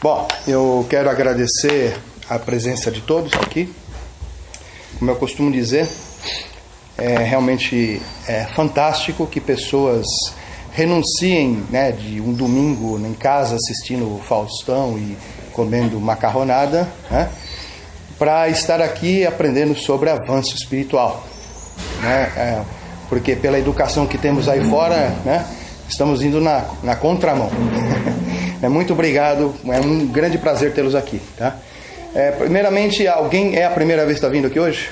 Bom, eu quero agradecer a presença de todos aqui. Como eu costumo dizer, realmente é fantástico que pessoas renunciem, né, de um domingo em casa assistindo o Faustão e comendo macarronada, né, para estar aqui aprendendo sobre avanço espiritual, né, porque pela educação que temos aí fora, né, estamos indo na contramão. Muito obrigado, é um grande prazer tê-los aqui, tá? Primeiramente, alguém é a primeira vez que está vindo aqui hoje?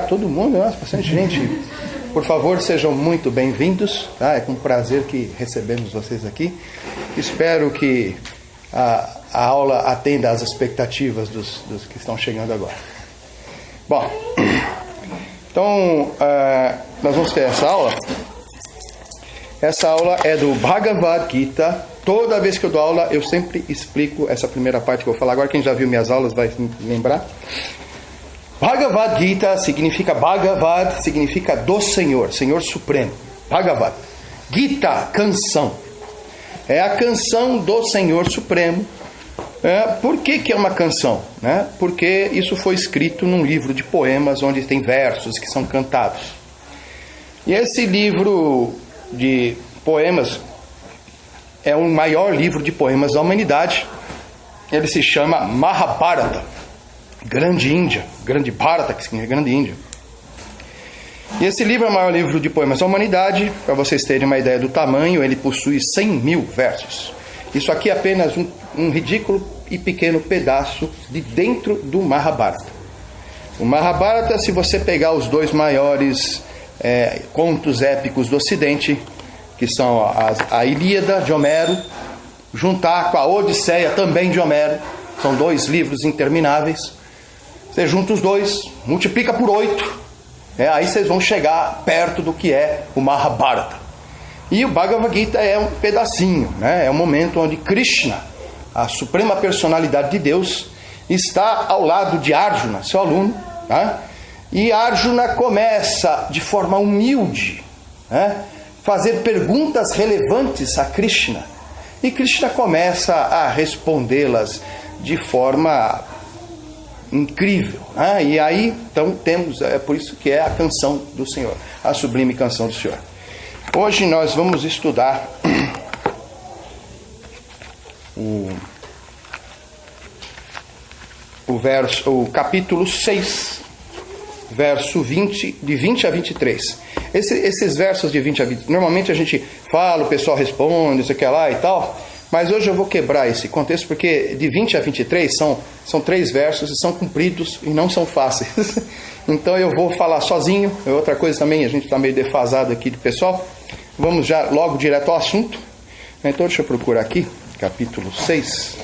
Todo mundo, nossa, bastante gente. Por favor, sejam muito bem-vindos, tá? É com prazer que recebemos vocês aqui. Espero que a aula atenda às expectativas dos que estão chegando agora. Bom, então, nós vamos ter essa aula. Essa aula é do Bhagavad Gita. Toda vez que eu dou aula, eu sempre explico essa primeira parte que eu vou falar agora. Quem já viu minhas aulas vai lembrar. Bhagavad Gita significa Bhagavad, significa do Senhor, Senhor Supremo. Bhagavad. Gita, canção. É a canção do Senhor Supremo. Por que é uma canção? Porque isso foi escrito num livro de poemas onde tem versos que são cantados. E esse livro de poemas é o maior livro de poemas da humanidade. Ele se chama Mahabharata, Grande Índia, Grande Bharata, que significa Grande Índia. E esse livro é o maior livro de poemas da humanidade. Para vocês terem uma ideia do tamanho, ele possui 100.000 versos. Isso aqui é apenas um ridículo e pequeno pedaço de dentro do Mahabharata. O Mahabharata, se você pegar os dois maiores contos épicos do Ocidente, que são a Ilíada de Homero, juntar com a Odisseia também de Homero, são dois livros intermináveis. Você junta os dois, multiplica por 8, aí vocês vão chegar perto do que é o Mahabharata. E o Bhagavad Gita é um pedacinho, é um momento onde Krishna, a suprema personalidade de Deus, está ao lado de Arjuna, seu aluno, e Arjuna começa de forma humilde, fazer perguntas relevantes a Krishna. E Krishna começa a respondê-las de forma incrível. E aí, então, temos, por isso que é a canção do Senhor, a sublime canção do Senhor. Hoje nós vamos estudar o capítulo 6, verso 20, de 20 a 23. Esses versos de 20 a 20, normalmente a gente fala, o pessoal responde, isso aqui lá e tal, mas hoje eu vou quebrar esse contexto, porque de 20 a 23 são 3 versos e são compridos e não são fáceis. Então eu vou falar sozinho. Outra coisa também, a gente está meio defasado aqui do pessoal. Vamos já logo direto ao assunto. Então deixa eu procurar aqui, capítulo 6.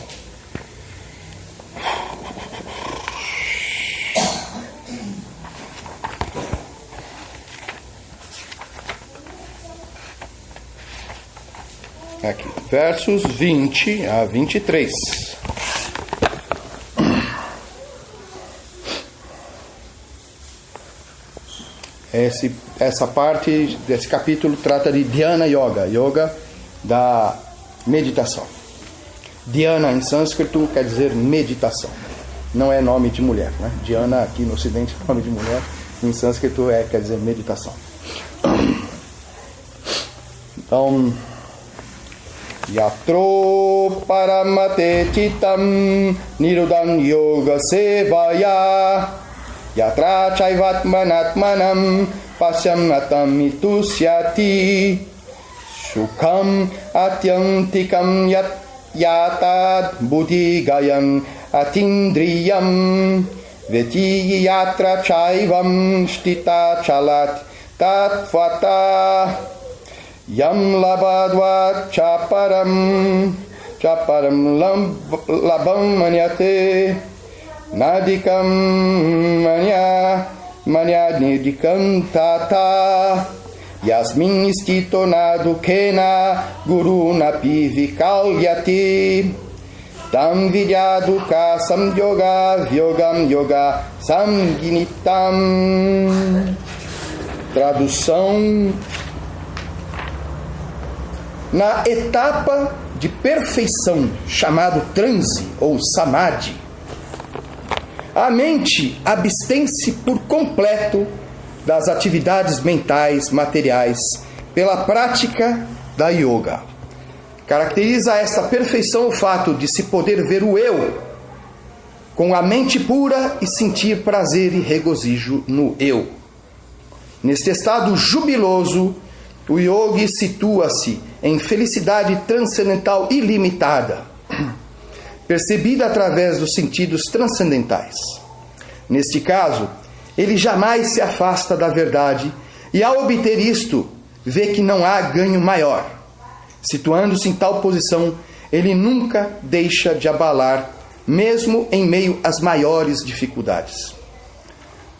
Aqui, versos 20 a 23. Essa parte desse capítulo trata de Dhyana Yoga, yoga da meditação. Dhyana em sânscrito quer dizer meditação, não é nome de mulher, Dhyana aqui no ocidente é nome de mulher, em sânscrito quer dizer meditação. Então, Yatro paramate chitam nirudan yoga sevaya yatra chaivatmanatmanam pasyamnatam itusyati sukham atyantikam yatad buddhigayam atindriyam veti yatra chaivam shtita chalat tatvata Yam labadva chaparam labam manyate nadikam manya nidikam tata yasmin istito nadukena guru napi vikalyati tam vidyaduka samyoga vyogam yoga samginitam. Tradução: na etapa de perfeição chamado transe ou samadhi. A mente abstém-se por completo das atividades mentais materiais pela prática da yoga. Caracteriza esta perfeição o fato de se poder ver o eu com a mente pura e sentir prazer e regozijo no eu. Neste estado jubiloso, o yogi situa-se em felicidade transcendental ilimitada, percebida através dos sentidos transcendentais. Neste caso, ele jamais se afasta da verdade e, ao obter isto, vê que não há ganho maior. Situando-se em tal posição, ele nunca deixa de abalar, mesmo em meio às maiores dificuldades.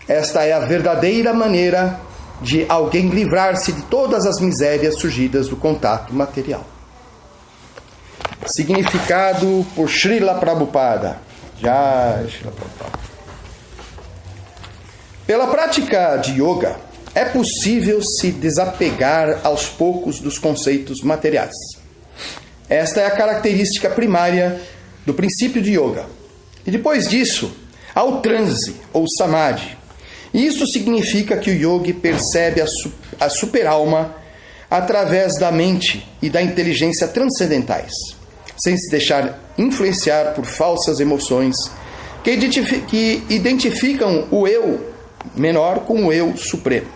Esta é a verdadeira maneira de alguém livrar-se de todas as misérias surgidas do contato material. Significado por Srila Prabhupada. Srila Prabhupada. Pela prática de yoga, é possível se desapegar aos poucos dos conceitos materiais. Esta é a característica primária do princípio de yoga. E depois disso, há o transe ou samadhi. E isso significa que o yogi percebe a super-alma através da mente e da inteligência transcendentais, sem se deixar influenciar por falsas emoções que identificam o eu menor com o eu supremo.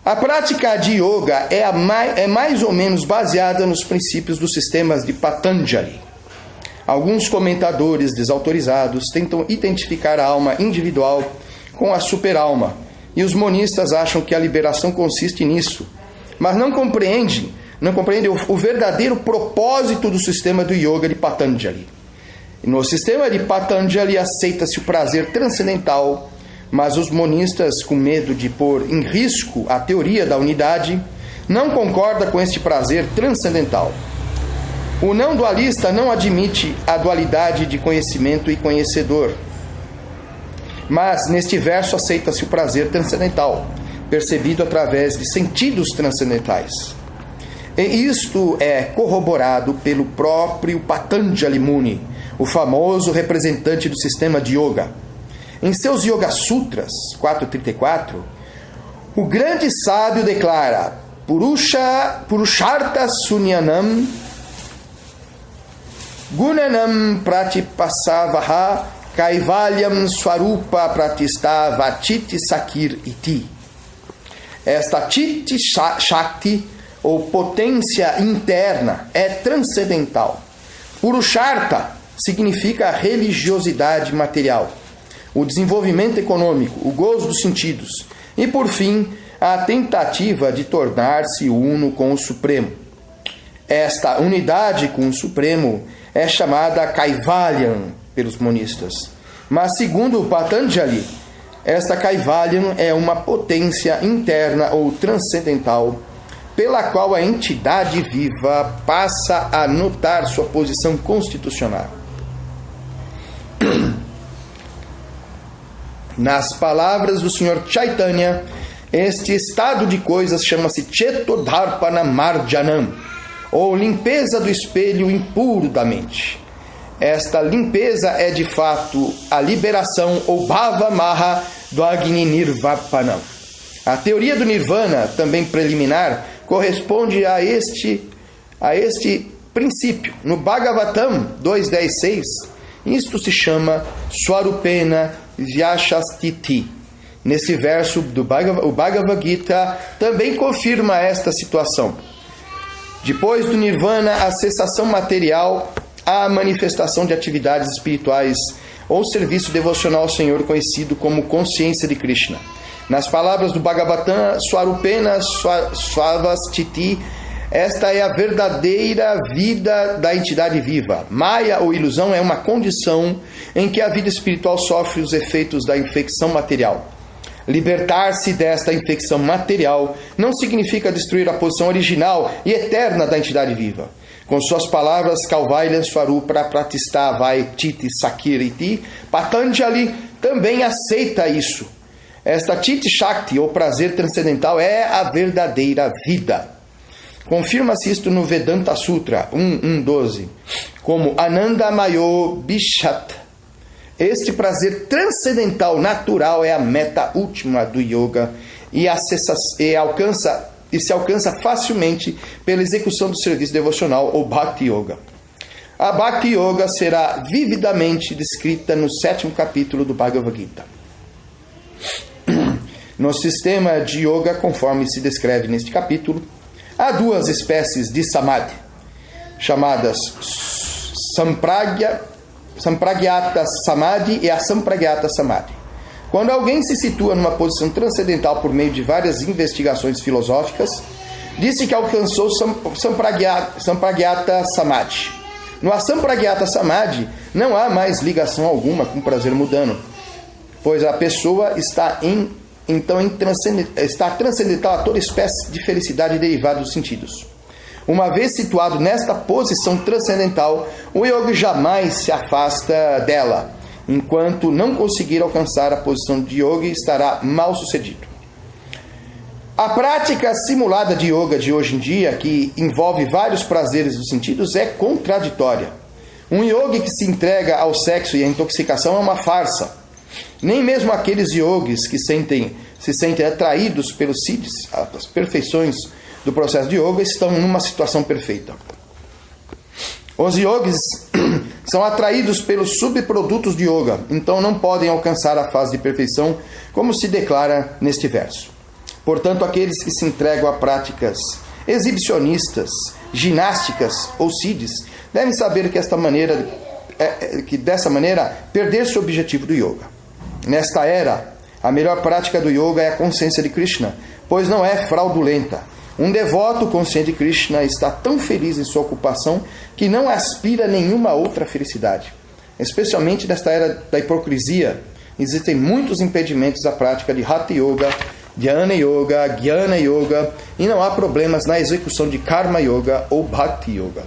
A prática de yoga é mais ou menos baseada nos princípios dos sistemas de Patanjali. Alguns comentadores desautorizados tentam identificar a alma individual com a super-alma, e os monistas acham que a liberação consiste nisso, mas não compreendem o verdadeiro propósito do sistema do yoga de Patanjali. No sistema de Patanjali aceita-se o prazer transcendental, mas os monistas, com medo de pôr em risco a teoria da unidade, não concordam com este prazer transcendental. O não dualista não admite a dualidade de conhecimento e conhecedor, mas neste verso aceita-se o prazer transcendental, percebido através de sentidos transcendentais. E isto é corroborado pelo próprio Patanjali Muni, o famoso representante do sistema de yoga. Em seus Yoga Sutras 4.34, o grande sábio declara: Purushartha Sunyanam Gunanam Pratipasavaha Kaivalyam Swarupa Pratistava Chiti Sakir Iti. Esta Chiti Shakti, ou potência interna, é transcendental. Purushartha significa a religiosidade material, o desenvolvimento econômico, o gozo dos sentidos e, por fim, a tentativa de tornar-se uno com o Supremo. Esta unidade com o Supremo é chamada Kaivalyam pelos monistas. Mas, segundo o Patanjali, esta Kaivalyam é uma potência interna ou transcendental pela qual a entidade viva passa a notar sua posição constitucional. Nas palavras do Sr. Chaitanya, este estado de coisas chama-se Chetodharpana Marjanam, ou limpeza do espelho impuro da mente. Esta limpeza é de fato a liberação ou Bhava Maha do Agni Nirvapanam. A teoria do Nirvana, também preliminar, corresponde a este princípio. No Bhagavatam 2.10.6, isto se chama Swarupena Vyashastiti. Nesse verso do Bhagavad Gita também confirma esta situação. Depois do Nirvana, a cessação material, a manifestação de atividades espirituais ou serviço devocional ao Senhor, conhecido como consciência de Krishna. Nas palavras do Bhagavatam, Swarupena Swavastiti, esta é a verdadeira vida da entidade viva. Maya ou ilusão é uma condição em que a vida espiritual sofre os efeitos da infecção material. Libertar-se desta infecção material não significa destruir a posição original e eterna da entidade viva. Com suas palavras, Kaivalya Swarupa Pratisthavai Chiti Sakiriti, Patanjali também aceita isso. Esta Chiti Shakti, ou prazer transcendental, é a verdadeira vida. Confirma-se isto no Vedanta Sutra 1.1.12, como Ananda Mayo Bishat. Este prazer transcendental natural é a meta última do yoga e se alcança facilmente pela execução do serviço devocional ou Bhakti Yoga. A Bhakti Yoga será vividamente descrita no 7º capítulo do Bhagavad Gita. No sistema de yoga, conforme se descreve neste capítulo, há duas espécies de samadhi, chamadas Sampragyata Samadhi e Asampragyata Samadhi. Quando alguém se situa numa posição transcendental por meio de várias investigações filosóficas, disse que alcançou Sampragyata Samadhi. No Asampragyata Samadhi não há mais ligação alguma com o prazer mundano, pois a pessoa está transcendental a toda espécie de felicidade derivada dos sentidos. Uma vez situado nesta posição transcendental, o yogi jamais se afasta dela. Enquanto não conseguir alcançar a posição de yogi, estará mal sucedido. A prática simulada de yoga de hoje em dia, que envolve vários prazeres dos sentidos, é contraditória. Um yogi que se entrega ao sexo e à intoxicação é uma farsa. Nem mesmo aqueles yogis que se sentem atraídos pelos siddhis, as perfeições do processo de yoga, estão numa situação perfeita. Os yogis são atraídos pelos subprodutos de yoga, então não podem alcançar a fase de perfeição, como se declara neste verso. Portanto, aqueles que se entregam a práticas exibicionistas, ginásticas ou siddhis, devem saber que dessa maneira perder-se o objetivo do yoga. Nesta era, a melhor prática do yoga é a consciência de Krishna, pois não é fraudulenta. Um devoto consciente de Krishna está tão feliz em sua ocupação que não aspira a nenhuma outra felicidade. Especialmente nesta era da hipocrisia, existem muitos impedimentos à prática de Hatha Yoga, Dhyana Yoga, Jnana Yoga, e não há problemas na execução de Karma Yoga ou Bhakti Yoga.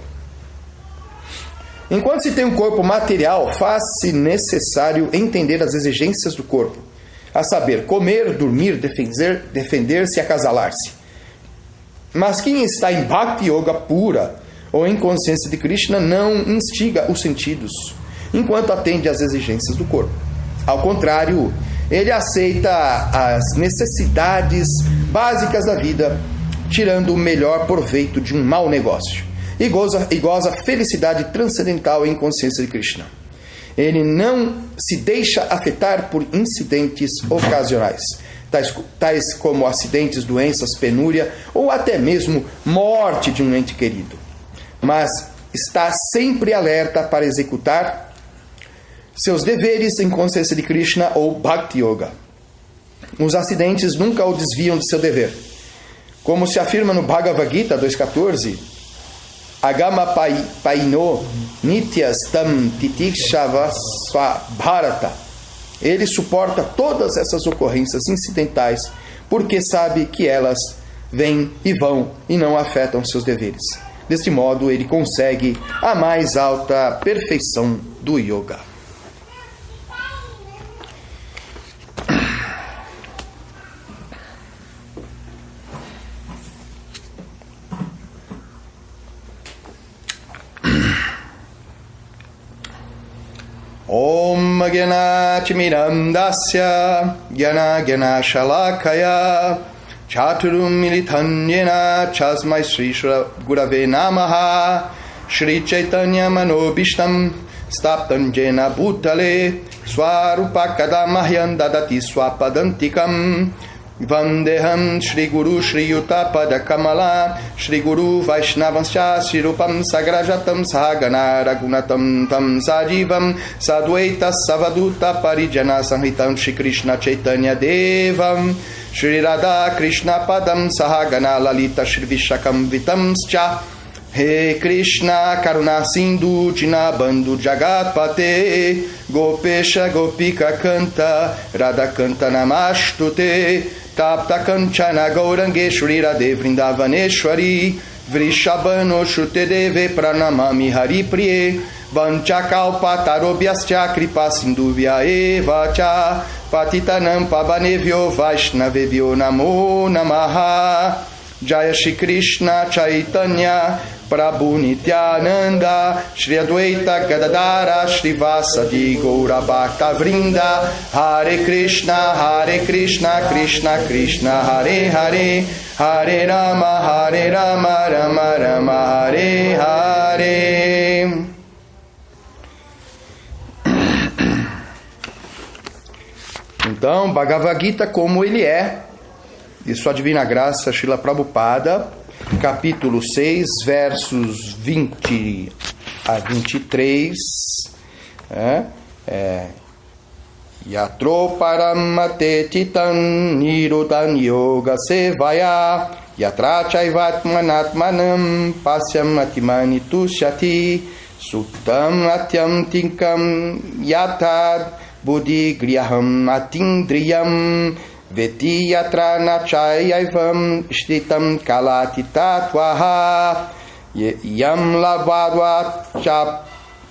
Enquanto se tem um corpo material, faz-se necessário entender as exigências do corpo, a saber, comer, dormir, defender-se e acasalar-se. Mas quem está em Bhakti Yoga pura ou em consciência de Krishna não instiga os sentidos, enquanto atende às exigências do corpo. Ao contrário, ele aceita as necessidades básicas da vida, tirando o melhor proveito de um mau negócio, e goza felicidade transcendental em consciência de Krishna. Ele não se deixa afetar por incidentes ocasionais, tais como acidentes, doenças, penúria ou até mesmo morte de um ente querido, mas está sempre alerta para executar seus deveres em consciência de Krishna ou Bhakti Yoga. Os acidentes nunca o desviam de seu dever. Como se afirma no Bhagavad Gita 2.14, Agama paino nityas tam titikshava bharata. Ele suporta todas essas ocorrências incidentais, porque sabe que elas vêm e vão e não afetam seus deveres. Deste modo, ele consegue a mais alta perfeição do yoga. Om Gyanachimiram Dasya Gyana Shalakaya Chaturum Militanyena Chasmai Sri Gurave Namaha Shri Chaitanya Manobishtam Staptam Jena Bhutale Swarupakadamahyam Dadati Swapadantikam Vandeham Shri Guru Shri Yuttapada Kamala Shri Guru Vaishnavanscha Shri Rupam Sagrajatam Sahagana Ragunatam Tam Sajivam Sadwaita Savaduta Parijana Samhitam Shri Krishna Chaitanya Devam Shri Radha Krishna Padam Sahagana Lalita Shri Vishakam Vitamscha He Krishna Karuna Sindhu Dinabandhu Jagatpate Gopesha Gopika Kanta Radha Kanta Namastute Tapta Kanchana Gaurangeshwari Radhe Vrindavaneshwari Vrishabhano Shute Deve Pranamami Hari Priye Vanchakalpatarobhyascha Kripa Sindhuvya Eva Cha Patitanam Pavanevyo Vaishnavevyo Namo Namaha Jaya Shri Krishna Chaitanya Prabhu Nityananda Shri Advaita Gadadara Shri Vasadi Gaura Bhakta Vrinda Hare Krishna Krishna Krishna Hare Hare Hare Rama Rama Rama Hare Hare. Então, Bhagavad Gita como ele é, de Sua Divina Graça, Srila Prabhupada, capítulo 6, versos 20 a 23, Yatro paramate titan nirudan yoga sevaya yatra chaivatmanatmanam pasyam atimani tusyati sutam atyam tinkam yatad buddhi griham atindriyam veti yatra nachayaivam shritam kalati tatvaha yam labadva chap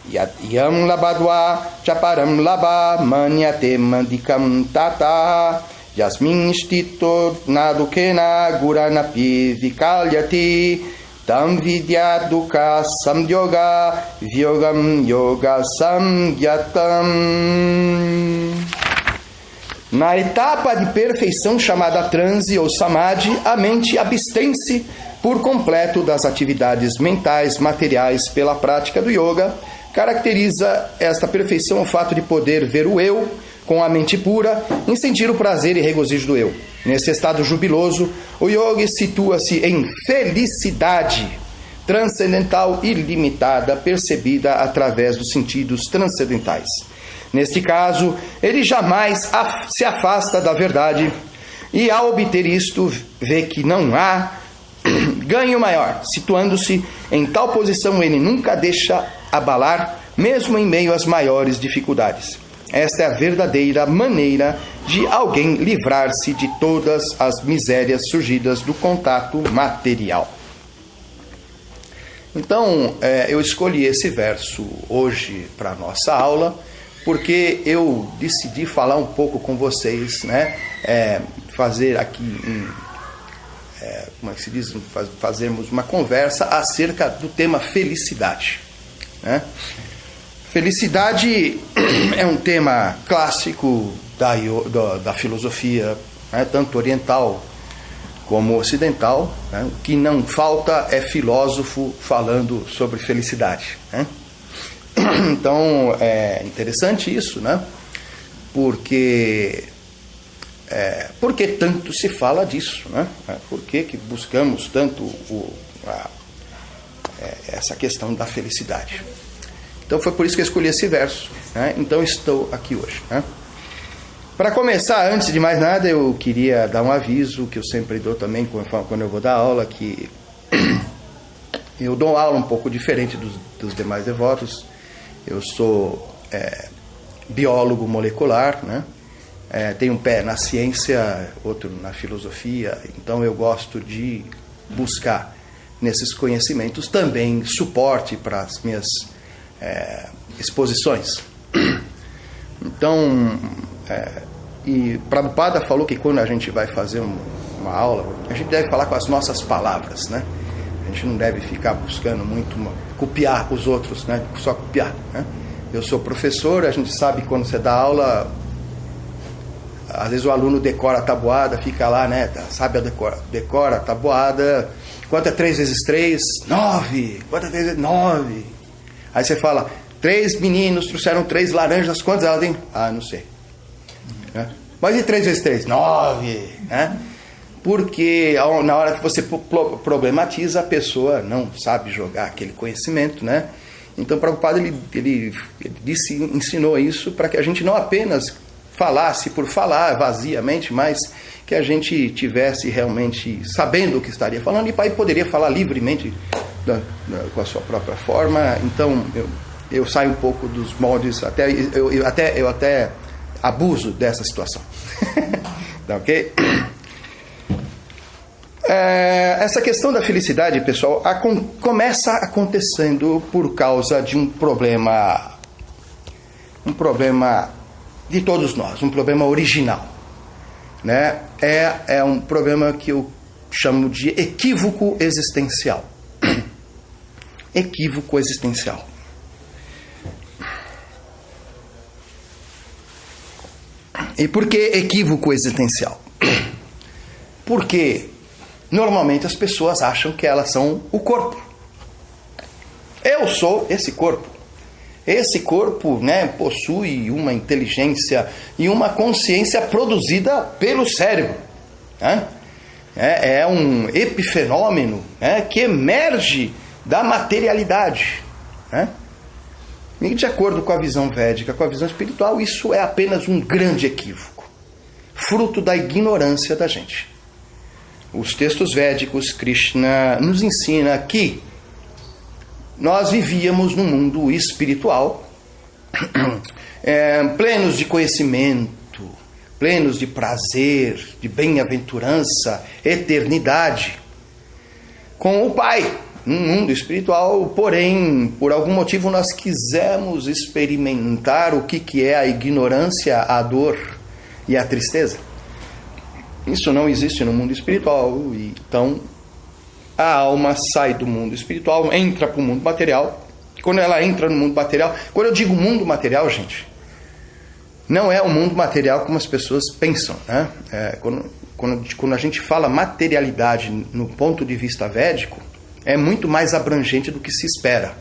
Yam labadwa chaparam laba manyate mandikam tata Yasmin stito nadukena guranapi vikalyati Tam vidya dukkha samyoga vyogam yoga samgyatam. Na etapa de perfeição chamada transe ou samadhi, a mente abstém-se por completo das atividades mentais materiais pela prática do yoga. Caracteriza esta perfeição o fato de poder ver o eu com a mente pura e sentir o prazer e regozijo do eu. Nesse estado jubiloso, o yogi situa-se em felicidade transcendental ilimitada, percebida através dos sentidos transcendentais. Neste caso, ele jamais se afasta da verdade e, ao obter isto, vê que não há ganho maior. Situando-se em tal posição, ele nunca deixa abalar, mesmo em meio às maiores dificuldades. Esta é a verdadeira maneira de alguém livrar-se de todas as misérias surgidas do contato material. Então, eu escolhi esse verso hoje para a nossa aula, porque eu decidi falar um pouco com vocês, fazer aqui como é que se diz? Fazermos uma conversa acerca do tema felicidade. Felicidade é um tema clássico da filosofia, tanto oriental como ocidental. O que não falta é filósofo falando sobre felicidade. Então é interessante isso, porque tanto se fala disso, Por que buscamos tanto essa questão da felicidade? Então foi por isso que eu escolhi esse verso, Então estou aqui hoje, Para começar, antes de mais nada, eu queria dar um aviso que eu sempre dou também quando eu vou dar aula, que eu dou aula um pouco diferente dos demais devotos. Eu sou biólogo molecular, tenho um pé na ciência, outro na filosofia, então eu gosto de buscar nesses conhecimentos também suporte para as minhas exposições. Então, e Prabhupada falou que quando a gente vai fazer uma aula, a gente deve falar com as nossas palavras, A gente não deve ficar buscando muito copiar os outros, Só copiar, Eu sou professor, a gente sabe que quando você dá aula, às vezes o aluno decora a tabuada, fica lá, sabe, decora a tabuada. Quanto é 3 vezes 3? 9. Quanto é 3 vezes 9? Aí você fala, 3 meninos trouxeram 3 laranjas, quantas elas têm? Ah, não sei. Mas e 3 vezes 3? 9. Porque na hora que você problematiza, a pessoa não sabe jogar aquele conhecimento, Então, Prabhupada, ele ensinou isso para que a gente não apenas falasse por falar vaziamente, mas que a gente tivesse realmente sabendo o que estaria falando e aí poderia falar livremente com a sua própria forma. Então eu saio um pouco dos moldes, eu até abuso dessa situação. Tá, ok? Essa questão da felicidade, pessoal, começa acontecendo por causa de um problema de todos nós, um problema original, É um problema que eu chamo de equívoco existencial. Equívoco existencial. E por que equívoco existencial? Porque normalmente as pessoas acham que elas são o corpo. Eu sou esse corpo. Esse corpo, né, possui uma inteligência e uma consciência produzida pelo cérebro. Né? É um epifenômeno, né, que emerge da materialidade. Né? E de acordo com a visão védica, com a visão espiritual, isso é apenas um grande equívoco, fruto da ignorância da gente. Os textos védicos, Krishna nos ensina que nós vivíamos num mundo espiritual, plenos de conhecimento, plenos de prazer, de bem-aventurança, eternidade, com o Pai, num mundo espiritual. Porém, por algum motivo nós quisemos experimentar o que é a ignorância, a dor e a tristeza. Isso não existe no mundo espiritual, então a alma sai do mundo espiritual, entra para o mundo material. Quando ela entra no mundo material, quando eu digo mundo material, gente, não é o mundo material como as pessoas pensam, né? Quando a gente fala materialidade no ponto de vista védico, é muito mais abrangente do que se espera.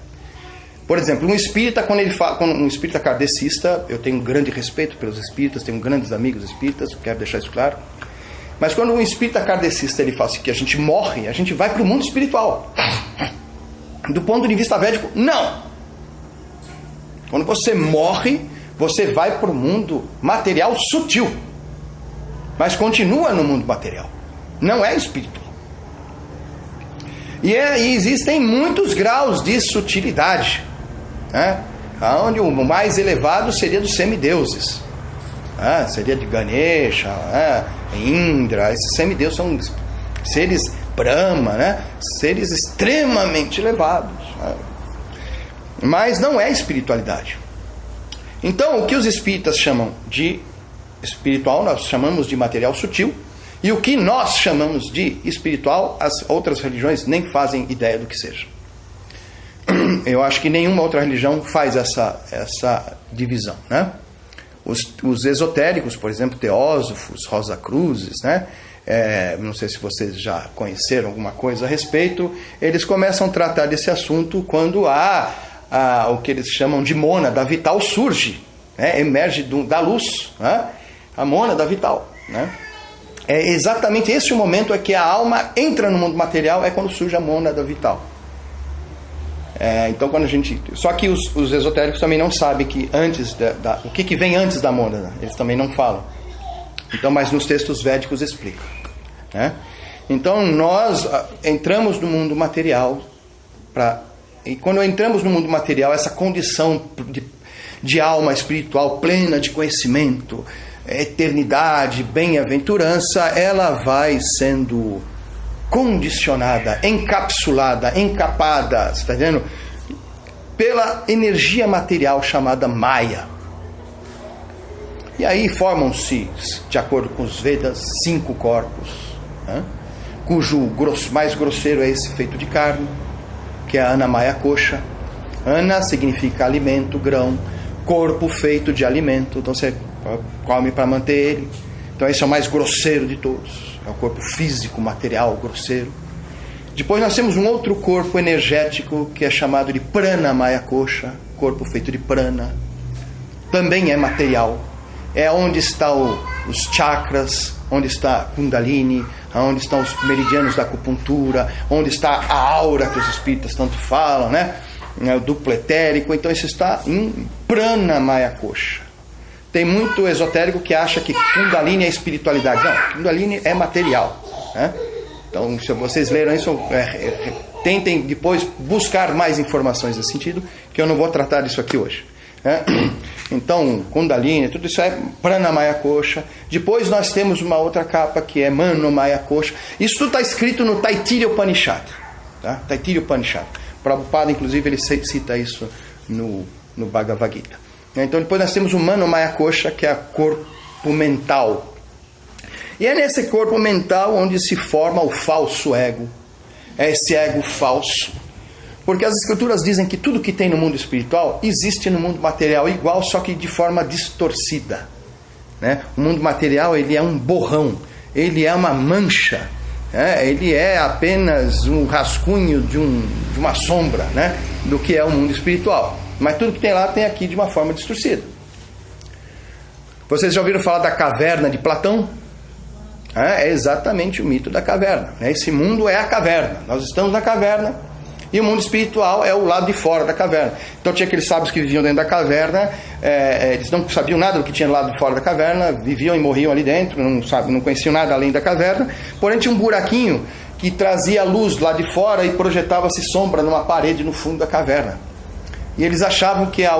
Por exemplo, um espírita, quando um espírita kardecista, eu tenho um grande respeito pelos espíritas, tenho grandes amigos espíritas, quero deixar isso claro. Mas quando um espírita kardecista ele fala assim, que a gente morre, a gente vai para o mundo espiritual. Do ponto de vista védico, não. Quando você morre, você vai para o mundo material sutil. Mas continua no mundo material. Não é espiritual. E existem muitos graus de sutilidade, né? Onde o mais elevado seria dos semideuses, seria de Ganesha, Indra. Esses semideuses são seres Brahma, né? Seres extremamente elevados, né? Mas não é espiritualidade. Então, o que os espíritas chamam de espiritual, nós chamamos de material sutil. E o que nós chamamos de espiritual, as outras religiões nem fazem ideia do que seja. Eu acho que nenhuma outra religião faz essa divisão, né? Os esotéricos, por exemplo, teósofos, Rosa Cruzes, né? Não sei se vocês já conheceram alguma coisa a respeito, eles começam a tratar desse assunto quando o que eles chamam de mônada vital surge, né? Emerge da luz, né? A mônada vital, né? É exatamente esse o momento é que a alma entra no mundo material, é quando surge a mônada vital. Então quando a gente... Só que os esotéricos também não sabem que antes o que vem antes da mônada, eles também não falam. Então, mas nos textos védicos explica, né? Então nós entramos no mundo material e quando entramos no mundo material, essa condição de alma espiritual plena de conhecimento, eternidade, bem-aventurança, ela vai sendo condicionada, encapsulada, encapada, está vendo? Pela energia material chamada Maya. E aí formam-se, de acordo com os Vedas, 5 corpos, né? Cujo mais grosseiro é esse feito de carne, que é a Annamaya Kosha. Anna significa alimento, grão, corpo feito de alimento, então você come para manter ele. Então esse é o mais grosseiro de todos, é o corpo físico, material, grosseiro. Depois nós temos um outro corpo energético que é chamado de Pranamaya Kosha, corpo feito de prana, também é material, é onde estão os chakras, onde está a Kundalini, onde estão os meridianos da acupuntura, onde está a aura que os espíritas tanto falam, né? O duplo etérico. Então isso está em Pranamaya Kosha. Tem muito esotérico que acha que Kundalini é espiritualidade. Não, Kundalini é material, né? Então, se vocês leram isso, tentem depois buscar mais informações nesse sentido, que eu não vou tratar disso aqui hoje, né? Então, Kundalini, tudo isso é Pranamaya Kosha. Depois nós temos uma outra capa que é Manomaya Kosha. Isso tudo está escrito no Taittiriya Upanishad, tá? Taittiriya Upanishad. Prabhupada, inclusive, ele cita isso no Bhagavad Gita. Então depois nós temos o Manomaya Kosha, que é o corpo mental. E é nesse corpo mental onde se forma o falso ego. É esse ego falso. Porque as escrituras dizem que tudo que tem no mundo espiritual existe no mundo material igual, só que de forma distorcida. Né? O mundo material, ele é um borrão, ele é uma mancha, né? Ele é apenas um rascunho de uma sombra, né? Do que é o mundo espiritual. Mas tudo que tem lá tem aqui de uma forma distorcida. Vocês já ouviram falar da caverna de Platão? É exatamente o mito da caverna. Esse mundo é a caverna. Nós estamos na caverna e o mundo espiritual é o lado de fora da caverna. Então tinha aqueles sábios que viviam dentro da caverna, eles não sabiam nada do que tinha do lado de fora da caverna, viviam e morriam ali dentro, não conheciam nada além da caverna. Porém tinha um buraquinho que trazia luz lá de fora e projetava-se sombra numa parede no fundo da caverna. E eles achavam que a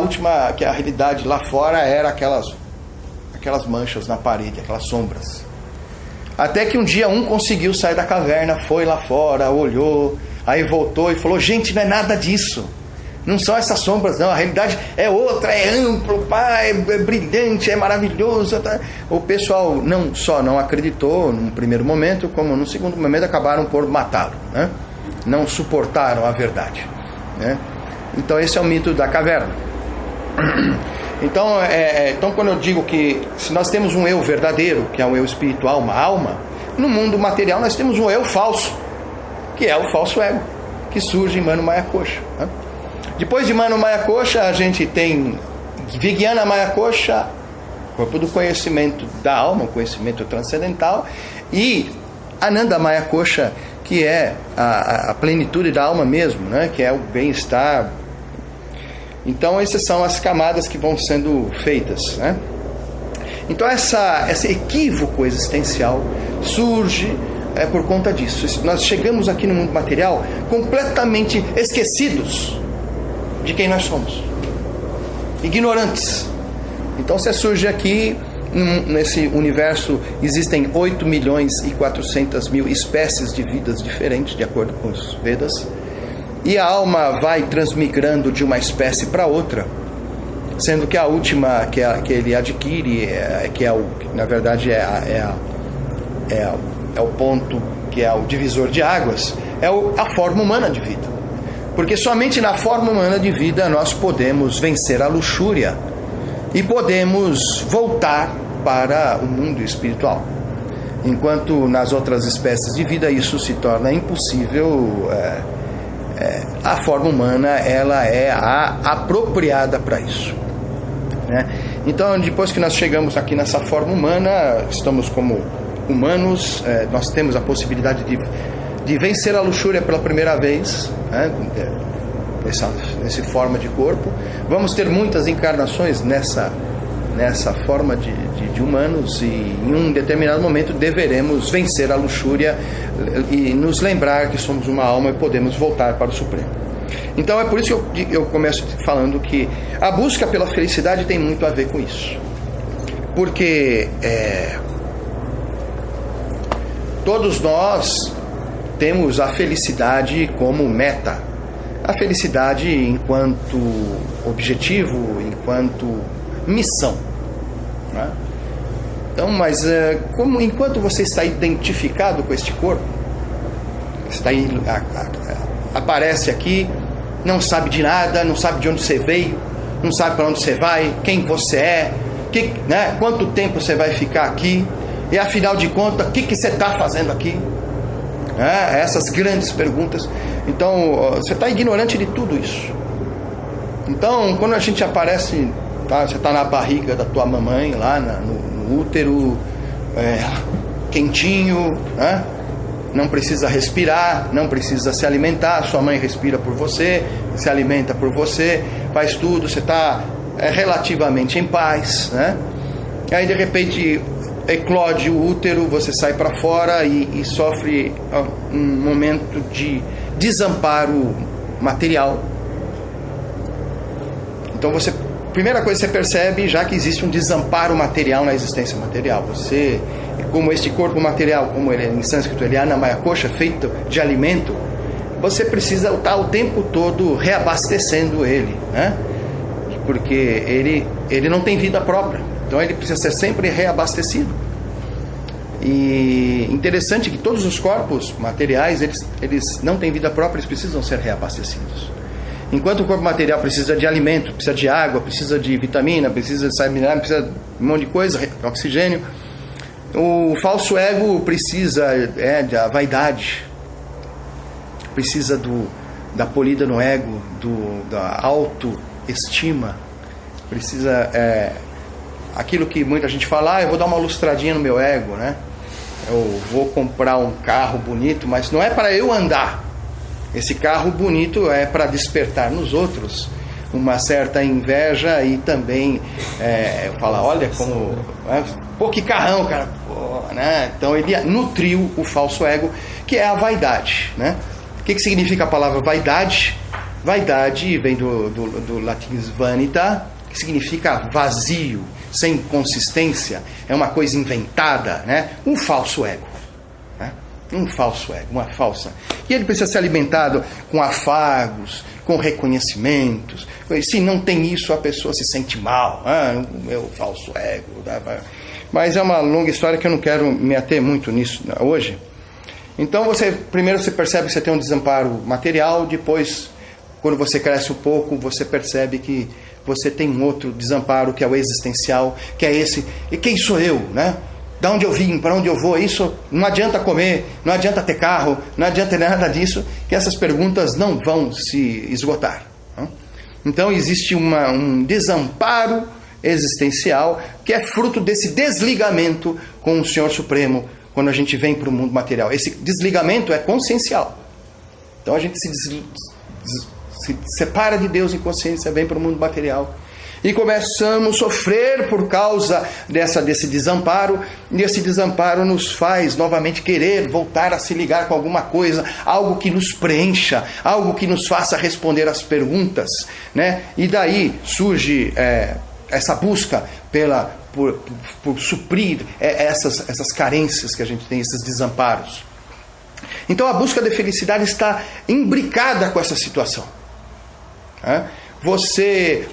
realidade lá fora era aquelas manchas na parede, aquelas sombras. Até que um dia um conseguiu sair da caverna, foi lá fora, olhou, aí voltou e falou: gente, não é nada disso, não são essas sombras não, a realidade é outra, é amplo, é brilhante, é maravilhoso. O pessoal não só não acreditou num primeiro momento, como no segundo momento acabaram por matá-lo, né? Não suportaram a verdade, né? Então esse é o mito da caverna. Então quando eu digo que se nós temos um eu verdadeiro, que é um eu espiritual, uma alma, no mundo material nós temos um eu falso, que é o falso ego, que surge em Mano Maya Kosha, né? Depois de Mano Maya Kosha a gente tem Vijnana Maya Kosha, corpo do conhecimento da alma, o conhecimento transcendental, e Ananda Maya Kosha, que é a plenitude da alma mesmo, né? Que é o bem-estar. Então essas são as camadas que vão sendo feitas, né? Então esse equívoco existencial surge por conta disso. Nós chegamos aqui no mundo material completamente esquecidos de quem nós somos, ignorantes. Então você surge aqui nesse universo, existem 8.400.000 espécies de vidas diferentes, de acordo com os Vedas. E a alma vai transmigrando de uma espécie para outra, sendo que a última que ele adquire, na verdade é o ponto, que é o divisor de águas, é a forma humana de vida. Porque somente na forma humana de vida nós podemos vencer a luxúria e podemos voltar para o mundo espiritual. Enquanto nas outras espécies de vida isso se torna impossível. A forma humana ela é a apropriada para isso, né? Então depois que nós chegamos aqui nessa forma humana, estamos como humanos, nós temos a possibilidade de vencer a luxúria pela primeira vez, né? Nessa forma de corpo. Vamos ter muitas encarnações nessa forma de humanos, e em um determinado momento deveremos vencer a luxúria e nos lembrar que somos uma alma e podemos voltar para o Supremo. Então é por isso que eu começo falando que a busca pela felicidade tem muito a ver com isso, porque todos nós temos a felicidade como meta, a felicidade enquanto objetivo, enquanto missão, né? Então, mas enquanto você está identificado com este corpo, aparece aqui, não sabe de nada, não sabe de onde você veio, não sabe para onde você vai, quem você é, né, quanto tempo você vai ficar aqui, e afinal de contas, o que você está fazendo aqui? Essas grandes perguntas. Então, você está ignorante de tudo isso. Então, quando a gente aparece, você está na barriga da tua mamãe, lá no útero, quentinho, né? Não precisa respirar, não precisa se alimentar, sua mãe respira por você, se alimenta por você, faz tudo, você está relativamente em paz, né? Aí de repente eclode o útero, você sai para fora e sofre um momento de desamparo material. Então primeira coisa que você percebe, já que existe um desamparo material na existência material, você, como este corpo material, como ele é em sânscrito, ele é Annamaya Kosha, feito de alimento, você precisa estar o tempo todo reabastecendo ele, né? Porque ele não tem vida própria, então ele precisa ser sempre reabastecido. E interessante que todos os corpos materiais, eles não têm vida própria, eles precisam ser reabastecidos. Enquanto o corpo material precisa de alimento, precisa de água, precisa de vitamina, precisa de sais minerais, precisa de um monte de coisa, oxigênio, o falso ego precisa da vaidade, precisa da polida no ego, da autoestima, precisa aquilo que muita gente fala, eu vou dar uma lustradinha no meu ego, né? Eu vou comprar um carro bonito, mas não é para eu andar. Esse carro bonito é para despertar nos outros uma certa inveja e também falar, olha como... pô, que carrão, cara! Pô, né? Então ele nutriu o falso ego, que é a vaidade, né? O que significa a palavra vaidade? Vaidade vem do latim vanita, que significa vazio, sem consistência, é uma coisa inventada, né? Um falso ego. Um falso ego, uma falsa. E ele precisa ser alimentado com afagos, com reconhecimentos. Se não tem isso, a pessoa se sente mal. O meu falso ego. Mas é uma longa história que eu não quero me ater muito nisso hoje. Então, primeiro você percebe que você tem um desamparo material, depois, quando você cresce um pouco, você percebe que você tem um outro desamparo, que é o existencial, que é esse, e quem sou eu, né? Da onde eu vim, para onde eu vou, isso não adianta comer, não adianta ter carro, não adianta nada disso, que essas perguntas não vão se esgotar. Então existe um desamparo existencial que é fruto desse desligamento com o Senhor Supremo quando a gente vem para o mundo material. Esse desligamento é consciencial. Então a gente se separa de Deus em consciência, vem para o mundo material. E começamos a sofrer por causa desse desamparo. E esse desamparo nos faz novamente querer voltar a se ligar com alguma coisa, algo que nos preencha, algo que nos faça responder às perguntas, né? E daí surge essa busca por suprir essas carências que a gente tem, esses desamparos. Então a busca da felicidade está imbricada com essa situação. Você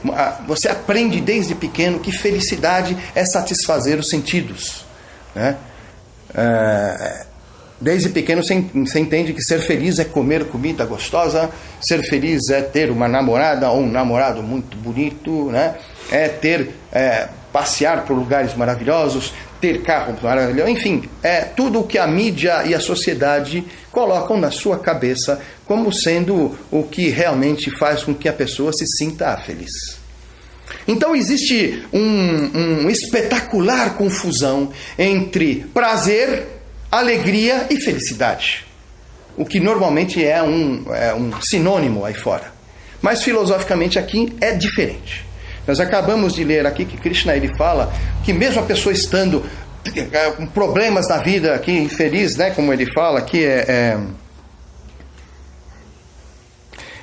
aprende desde pequeno que felicidade é satisfazer os sentidos, né? Desde pequeno você entende que ser feliz é comer comida gostosa, ser feliz é ter uma namorada ou um namorado muito bonito, né? Passear por lugares maravilhosos, ter carro maravilhoso, enfim, tudo o que a mídia e a sociedade colocam na sua cabeça como sendo o que realmente faz com que a pessoa se sinta feliz. Então existe uma espetacular confusão entre prazer, alegria e felicidade, o que normalmente é um sinônimo aí fora. Mas filosoficamente aqui é diferente. Nós acabamos de ler aqui que Krishna ele fala que mesmo a pessoa estando com problemas na vida, aqui infeliz, né, como ele fala aqui,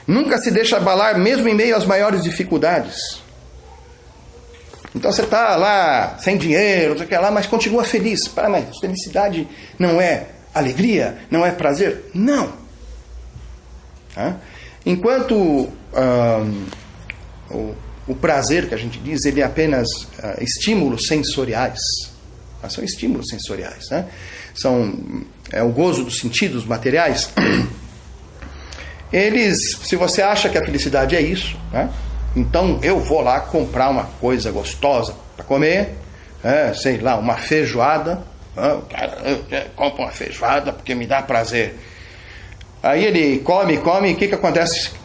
nunca se deixa abalar mesmo em meio às maiores dificuldades. Então você está lá sem dinheiro, não sei o que lá, mas continua feliz. Mas felicidade não é alegria, não é prazer? Não. Enquanto o prazer que a gente diz, ele é apenas estímulos sensoriais. São estímulos sensoriais, né? O gozo dos sentidos materiais. Se você acha que a felicidade é isso, né? Então eu vou lá comprar uma coisa gostosa para comer, sei lá, uma feijoada. Eu compro uma feijoada porque me dá prazer. Aí ele come, e o que acontece?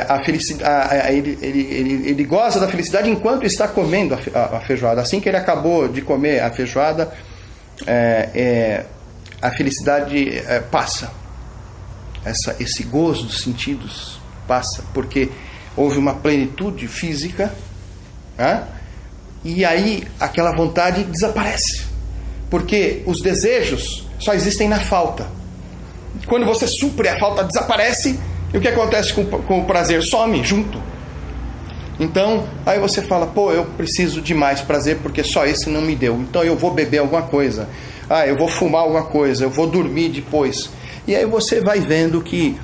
A felicidade, ele goza da felicidade enquanto está comendo a feijoada. Assim que ele acabou de comer a feijoada, a felicidade passa. Esse gozo dos sentidos passa, porque houve uma plenitude física, e aí aquela vontade desaparece, porque os desejos só existem na falta. Quando você supre, a falta desaparece. E o que acontece com o prazer? Some junto. Então, aí você fala, eu preciso de mais prazer porque só esse não me deu. Então eu vou beber alguma coisa. Eu vou fumar alguma coisa. Eu vou dormir depois. E aí você vai vendo que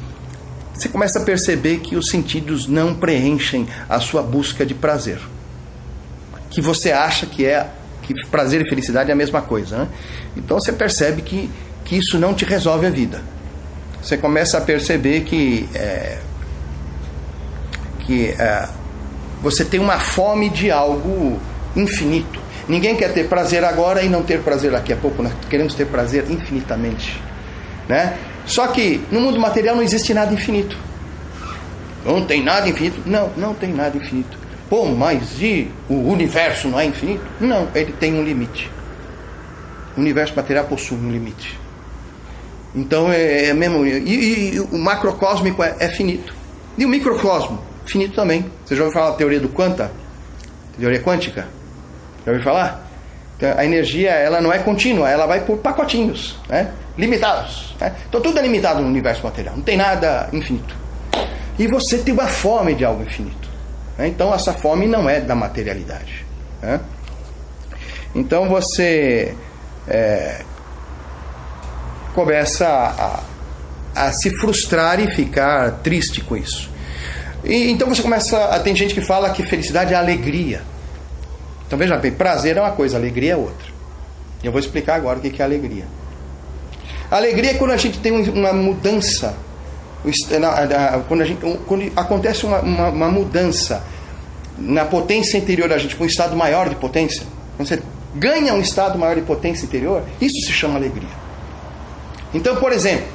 você começa a perceber que os sentidos não preenchem a sua busca de prazer. Que você acha que é que prazer e felicidade é a mesma coisa, né? Então você percebe que isso não te resolve a vida. Você começa a perceber que você tem uma fome de algo infinito. Ninguém quer ter prazer agora e não ter prazer daqui a pouco. Nós queremos ter prazer infinitamente, né? Só que no mundo material não existe nada infinito. Não tem nada infinito? Não tem nada infinito. Pô, mas e o universo não é infinito? Não, ele tem um limite. O universo material possui um limite. Então é mesmo. E o macrocósmico é finito. E o microcosmo, finito também. Você já ouviu falar da teoria do quanta? Teoria quântica? Já ouviu falar? Então, a energia, ela não é contínua, ela vai por pacotinhos, né? Limitados, né? Então tudo é limitado no universo material, não tem nada infinito. E você tem uma fome de algo infinito, né? Então essa fome não é da materialidade, né? Então você começa a se frustrar e ficar triste com isso. E então você começa tem gente que fala que felicidade é alegria. Então veja bem, prazer é uma coisa, alegria é outra. Eu vou explicar agora o que é alegria. Alegria é quando a gente tem uma mudança, quando acontece uma mudança na potência interior da gente, com um estado maior de potência. Quando você ganha um estado maior de potência interior, isso se chama alegria. Então, por exemplo,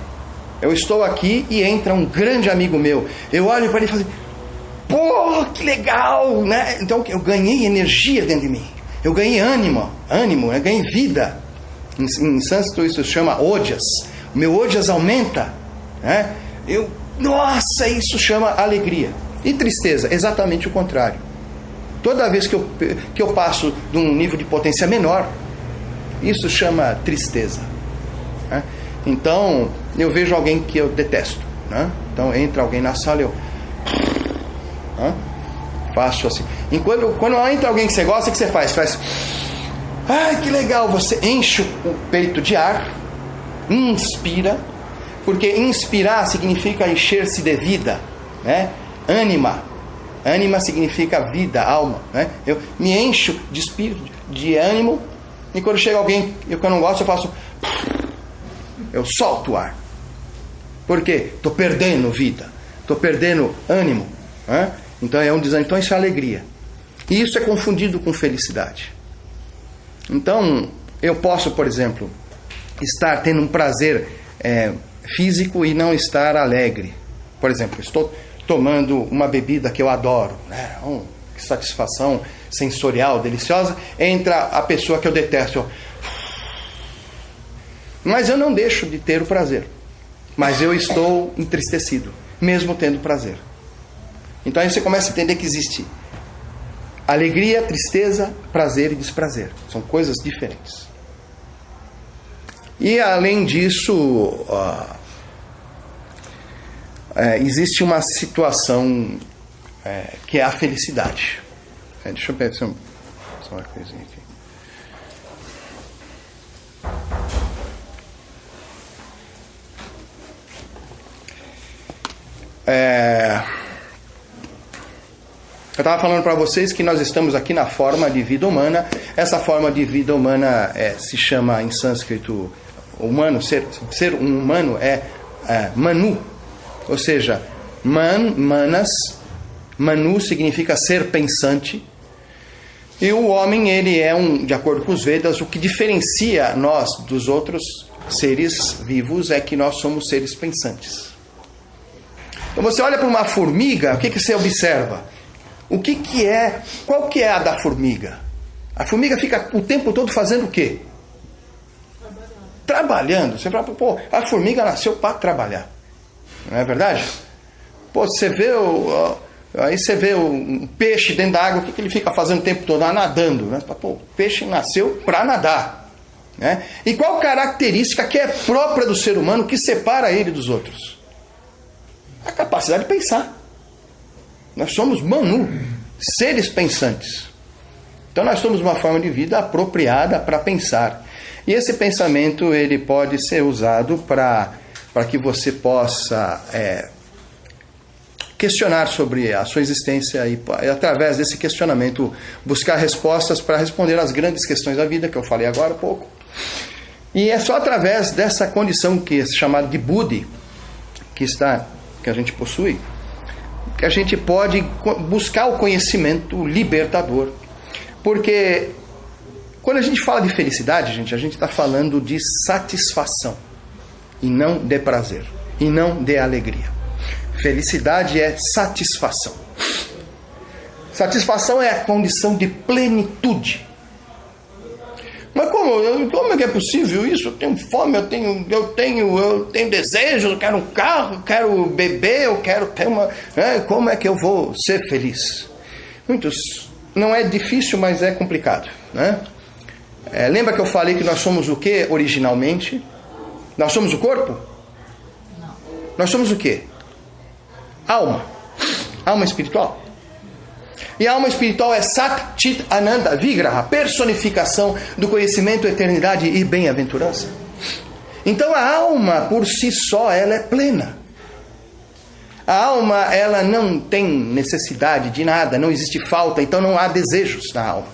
eu estou aqui e entra um grande amigo meu. Eu olho para ele e falo assim, pô, que legal, né? Então eu ganhei energia dentro de mim. Eu ganhei ânimo, eu ganhei vida. Em sânscrito isso se chama ojas. O meu ojas aumenta, né? Nossa, isso chama alegria. E tristeza, exatamente o contrário. Toda vez que eu passo de um nível de potência menor, isso chama tristeza, né? Então eu vejo alguém que eu detesto, né? Então entra alguém na sala, eu faço assim. Quando entra alguém que você gosta, o que você faz? Ai, que legal. Você enche o peito de ar, inspira, porque inspirar significa encher-se de vida, né? Ânima significa vida, alma, né? Eu me encho de espírito, de ânimo, e quando chega alguém que eu não gosto, eu solto o ar. Por quê? Estou perdendo vida, estou perdendo ânimo, né? Então é um desânimo. Então isso é alegria. E isso é confundido com felicidade. Então eu posso, por exemplo, estar tendo um prazer físico e não estar alegre. Por exemplo, estou tomando uma bebida que eu adoro, né? Que satisfação sensorial, deliciosa. Entra a pessoa que eu detesto. Mas eu não deixo de ter o prazer. Mas eu estou entristecido, mesmo tendo prazer. Então aí você começa a entender que existe alegria, tristeza, prazer e desprazer. São coisas diferentes. E além disso, existe uma situação que é a felicidade. Deixa eu pensar só uma coisinha aqui. Eu estava falando para vocês que nós estamos aqui na forma de vida humana. Essa forma de vida humana se chama em sânscrito humano, ser humano é manu, ou seja, manas, manu significa ser pensante, e o homem, ele é de acordo com os Vedas, o que diferencia nós dos outros seres vivos é que nós somos seres pensantes. Então você olha para uma formiga, o que você observa? Qual que é a da formiga? A formiga fica o tempo todo fazendo o quê? Trabalhando. Você fala, pô, a formiga nasceu para trabalhar. Não é verdade? Pô, você vê aí você vê um peixe dentro da água, o que ele fica fazendo o tempo todo? Nadando. Né? Pô, o peixe nasceu para nadar. Né? E qual característica que é própria do ser humano que separa ele dos outros? A capacidade de pensar. Nós somos manu, seres pensantes. Então nós temos uma forma de vida apropriada para pensar. E esse pensamento ele pode ser usado para que você possa questionar sobre a sua existência e, através desse questionamento, buscar respostas para responder às grandes questões da vida, que eu falei agora há pouco. E é só através dessa condição que é chamada de Buddhi, que a gente possui, que a gente pode buscar o conhecimento libertador. Porque quando a gente fala de felicidade, gente, a gente está falando de satisfação, e não de prazer, e não de alegria. Felicidade é satisfação. Satisfação é a condição de plenitude. Mas como é que é possível isso? Eu tenho fome, eu tenho desejo, eu quero um carro, eu quero beber, eu quero ter uma... como é que eu vou ser feliz? Não é difícil, mas é complicado, né? Lembra que eu falei que nós somos o que originalmente? Nós somos o corpo? Não. Nós somos o que? Alma. Alma espiritual. E a alma espiritual é Sat Chit Ananda Vigraha, personificação do conhecimento, eternidade e bem-aventurança. Então a alma por si só, ela é plena. A alma, ela não tem necessidade de nada, não existe falta, então não há desejos na alma.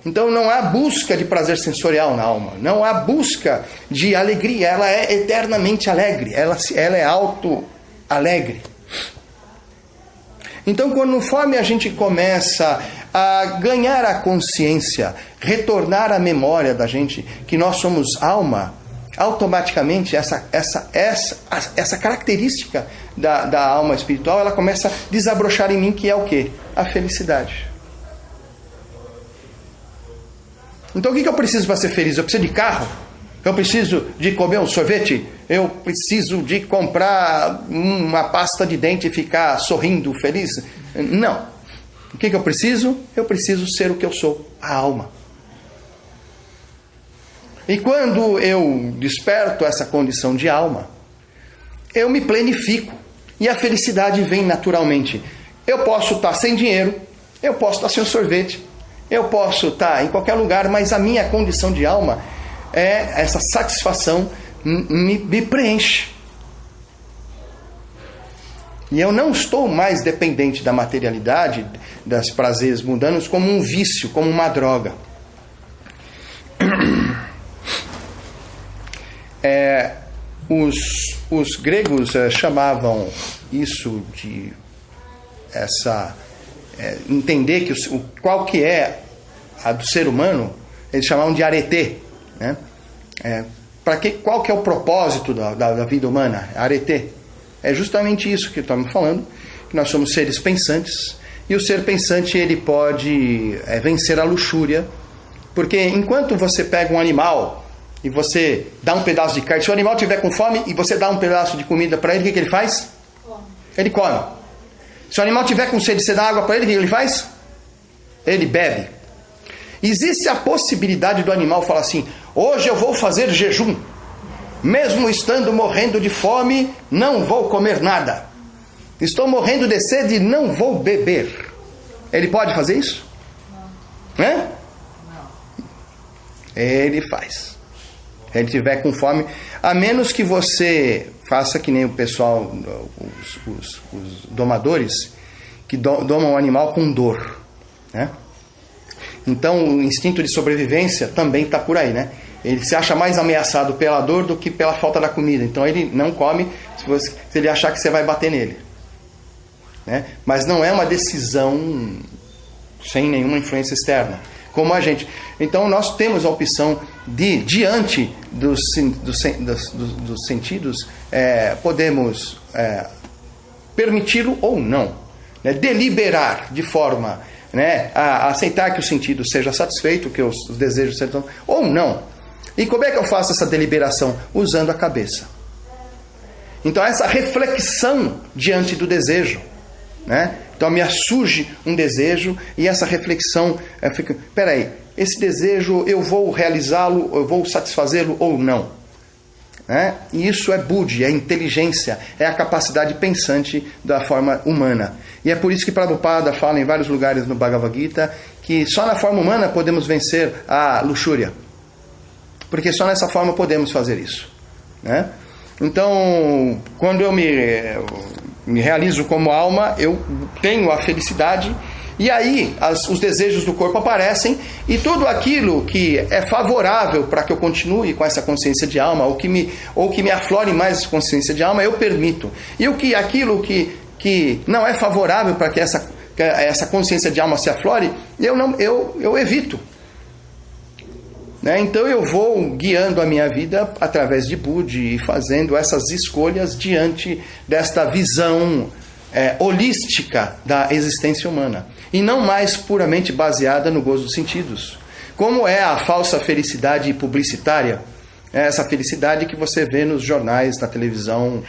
Então não há busca de prazer sensorial na alma, não há busca de alegria, ela é eternamente alegre, ela é auto-alegre. Então, conforme a gente começa a ganhar a consciência, retornar a memória da gente que nós somos alma, automaticamente essa característica da alma espiritual, ela começa a desabrochar em mim, que é o quê? A felicidade. Então o que eu preciso para ser feliz? Eu preciso de carro? Eu preciso de comer um sorvete? Eu preciso de comprar uma pasta de dente e ficar sorrindo, feliz? Não. O que eu preciso? Eu preciso ser o que eu sou, a alma. E quando eu desperto essa condição de alma, eu me plenifico. E a felicidade vem naturalmente. Eu posso estar sem dinheiro, eu posso estar sem um sorvete, eu posso estar em qualquer lugar, mas a minha condição de alma essa satisfação me preenche. E eu não estou mais dependente da materialidade, das prazeres mundanos, como um vício, como uma droga. Os gregos chamavam isso de entender que qual que é a do ser humano, eles chamavam de arete, né? Qual que é o propósito da vida humana? Arete. É justamente isso que estamos falando, que nós somos seres pensantes, e o ser pensante ele pode vencer a luxúria, porque enquanto você pega um animal e você dá um pedaço de carne, se o animal estiver com fome e você dá um pedaço de comida para ele, o que ele faz? Ele come. Se o animal tiver com sede, você dá água para ele, o que ele faz? Ele bebe. Existe a possibilidade do animal falar assim: hoje eu vou fazer jejum, mesmo estando morrendo de fome, não vou comer nada. Estou morrendo de sede, não vou beber. Ele pode fazer isso? Não. Não. Ele faz. Se ele estiver com fome, a menos que você faça que nem o pessoal, os domadores, que domam o animal com dor, né? Então o instinto de sobrevivência também está por aí, né? Ele se acha mais ameaçado pela dor do que pela falta da comida. Então ele não come se ele achar que você vai bater nele, né? Mas não é uma decisão sem nenhuma influência externa, como a gente. Então nós temos a opção de, diante dos sentidos, podemos permiti-lo ou não, né? Deliberar de forma, né, a aceitar que o sentido seja satisfeito, que os desejos sejam, ou não. E como é que eu faço essa deliberação? Usando a cabeça. Então essa reflexão diante do desejo, né? Então me surge um desejo e essa reflexão, peraí, esse desejo eu vou realizá-lo, eu vou satisfazê-lo ou não, né? E isso é buddhi, é inteligência, é a capacidade pensante da forma humana. E é por isso que Prabhupada fala em vários lugares no Bhagavad Gita que só na forma humana podemos vencer a luxúria, porque só nessa forma podemos fazer isso, né? Então, quando eu me me realizo como alma, eu tenho a felicidade, e aí os desejos do corpo aparecem, e tudo aquilo que é favorável para que eu continue com essa consciência de alma, ou que me aflore mais essa consciência de alma, eu permito. E aquilo que não é favorável para que essa consciência de alma se aflore, eu evito. Né? Então eu vou guiando a minha vida através de Budi e fazendo essas escolhas diante desta visão holística da existência humana, e não mais puramente baseada no gozo dos sentidos, como é a falsa felicidade publicitária, essa felicidade que você vê nos jornais, na televisão,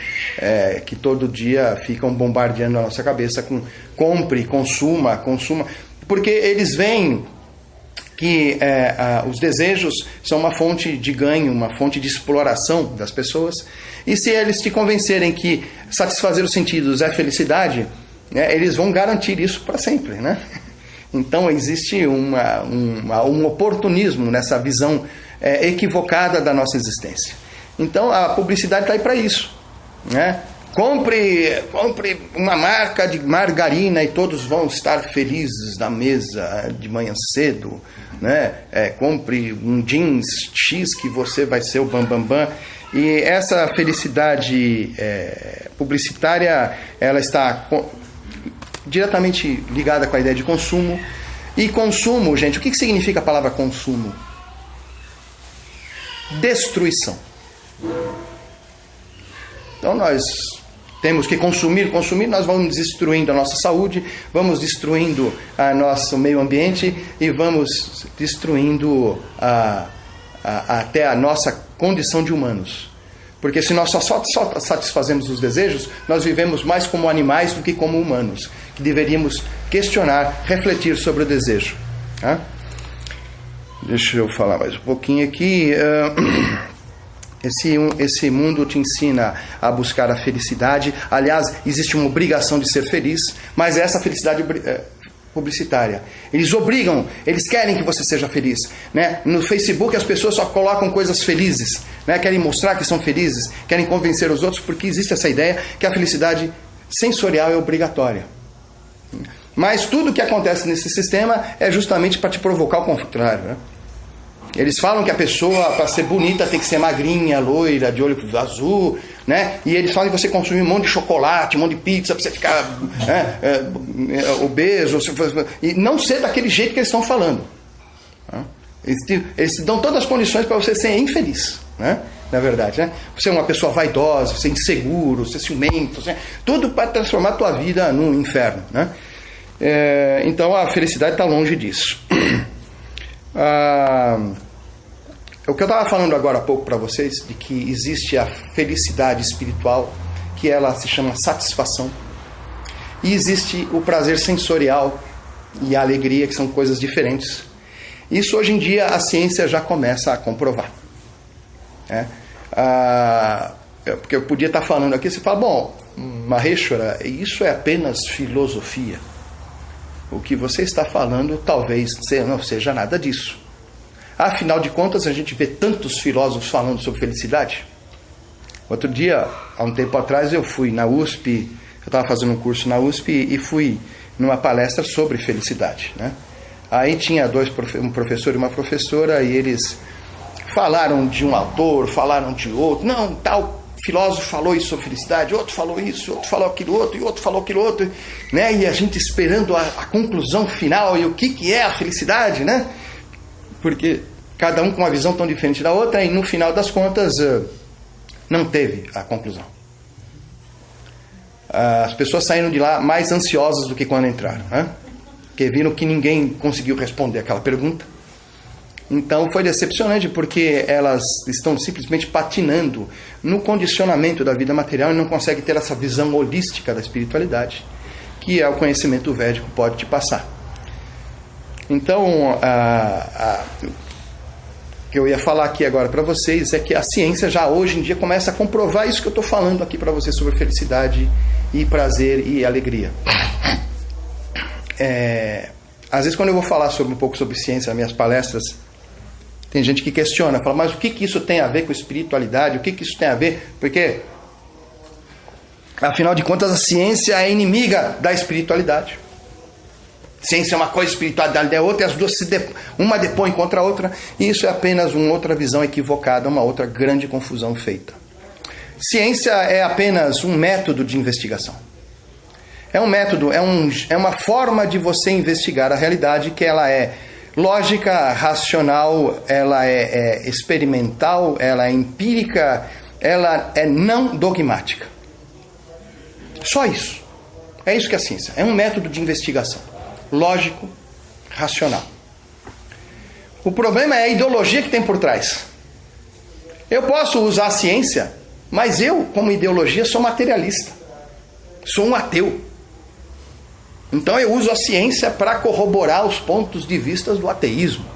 que todo dia ficam bombardeando a nossa cabeça com compre, consuma, porque eles veem que os desejos são uma fonte de ganho, uma fonte de exploração das pessoas, e se eles te convencerem que satisfazer os sentidos é felicidade, eles vão garantir isso para sempre, né? Então existe um oportunismo nessa visão equivocada da nossa existência. Então a publicidade está aí para isso, né? Compre uma marca de margarina e todos vão estar felizes na mesa de manhã cedo, né? Compre um jeans X que você vai ser o bambambam. E essa felicidade publicitária, ela está diretamente ligada com a ideia de consumo. E consumo, gente, o que significa a palavra consumo? Destruição. Então nós temos que consumir, nós vamos destruindo a nossa saúde, vamos destruindo o nosso meio ambiente e vamos destruindo até a nossa condição de humanos. Porque se nós só satisfazemos os desejos, nós vivemos mais como animais do que como humanos, que deveríamos questionar, refletir sobre o desejo. Tá? Deixa eu falar mais um pouquinho aqui. Esse mundo te ensina a buscar a felicidade. Aliás, existe uma obrigação de ser feliz, mas essa felicidade publicitária. Eles querem que você seja feliz. Né? No Facebook as pessoas só colocam coisas felizes, né? Querem mostrar que são felizes, querem convencer os outros, porque existe essa ideia que a felicidade sensorial é obrigatória. Mas tudo que acontece nesse sistema é justamente para te provocar o contrário, né? Eles falam que a pessoa, para ser bonita, tem que ser magrinha, loira, de olho azul, né? E eles falam que você consumir um monte de chocolate, um monte de pizza, para você ficar obeso, e não ser daquele jeito que eles estão falando. Eles te dão todas as condições para você ser infeliz, né? Na verdade, né? Você é uma pessoa vaidosa, você é inseguro, você é ciumento, tudo para transformar a tua vida num inferno, né? Então a felicidade está longe disso. O que eu estava falando agora há pouco para vocês, de que existe a felicidade espiritual, que ela se chama satisfação, e existe o prazer sensorial e a alegria, que são coisas diferentes. Isso hoje em dia a ciência já começa a comprovar. Porque eu podia estar falando aqui, você fala, bom, Maheshwara, isso é apenas filosofia. O que você está falando talvez não seja nada disso. Afinal de contas, a gente vê tantos filósofos falando sobre felicidade. Outro dia, há um tempo atrás, eu fui na USP, eu estava fazendo um curso na USP e fui numa palestra sobre felicidade, né? Aí tinha um professor e uma professora, e eles falaram de um autor, falaram de outro. Não, tal filósofo falou isso sobre felicidade, outro falou isso, outro falou aquilo outro, e outro falou aquilo outro, né? E a gente esperando a conclusão final, e o que é a felicidade, né? Porque cada um com uma visão tão diferente da outra, e no final das contas não teve a conclusão. As pessoas saíram de lá mais ansiosas do que quando entraram, né? Porque viram que ninguém conseguiu responder aquela pergunta. Então foi decepcionante, porque elas estão simplesmente patinando no condicionamento da vida material e não conseguem ter essa visão holística da espiritualidade, que é o conhecimento védico pode te passar. Então, o que eu ia falar aqui agora para vocês é que a ciência já hoje em dia começa a comprovar isso que eu estou falando aqui para vocês sobre felicidade e prazer e alegria. Às vezes, quando eu vou falar um pouco sobre ciência nas minhas palestras, tem gente que questiona, fala, mas o que isso tem a ver com espiritualidade? O que isso tem a ver? Porque Afinal de contas, a ciência é inimiga da espiritualidade. Ciência é uma coisa, espiritualidade é outra, e as duas uma depõe contra a outra, e isso é apenas uma outra visão equivocada, uma outra grande confusão feita. Ciência é apenas um método de investigação. É um método, é uma forma de você investigar a realidade, que ela é lógica, racional, ela é experimental, ela é empírica, ela é não dogmática. Só isso. É isso que é a ciência. É um método de investigação. Lógico, racional. O problema é a ideologia que tem por trás. Eu posso usar a ciência, mas eu, como ideologia, sou materialista. Sou um ateu. Então eu uso a ciência para corroborar os pontos de vista do ateísmo.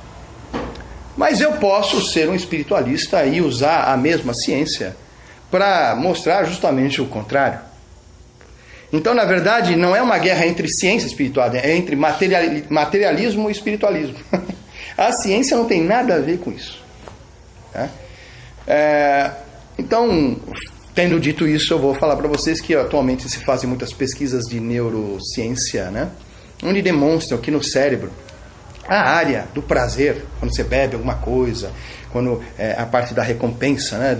Mas eu posso ser um espiritualista e usar a mesma ciência para mostrar justamente o contrário. Então, na verdade, não é uma guerra entre ciência e espiritualidade, é entre materialismo e espiritualismo. A ciência não tem nada a ver com isso. Então, tendo dito isso, eu vou falar para vocês que atualmente se fazem muitas pesquisas de neurociência, né? Onde demonstram que no cérebro, a área do prazer, quando você bebe alguma coisa, quando a parte da recompensa, né?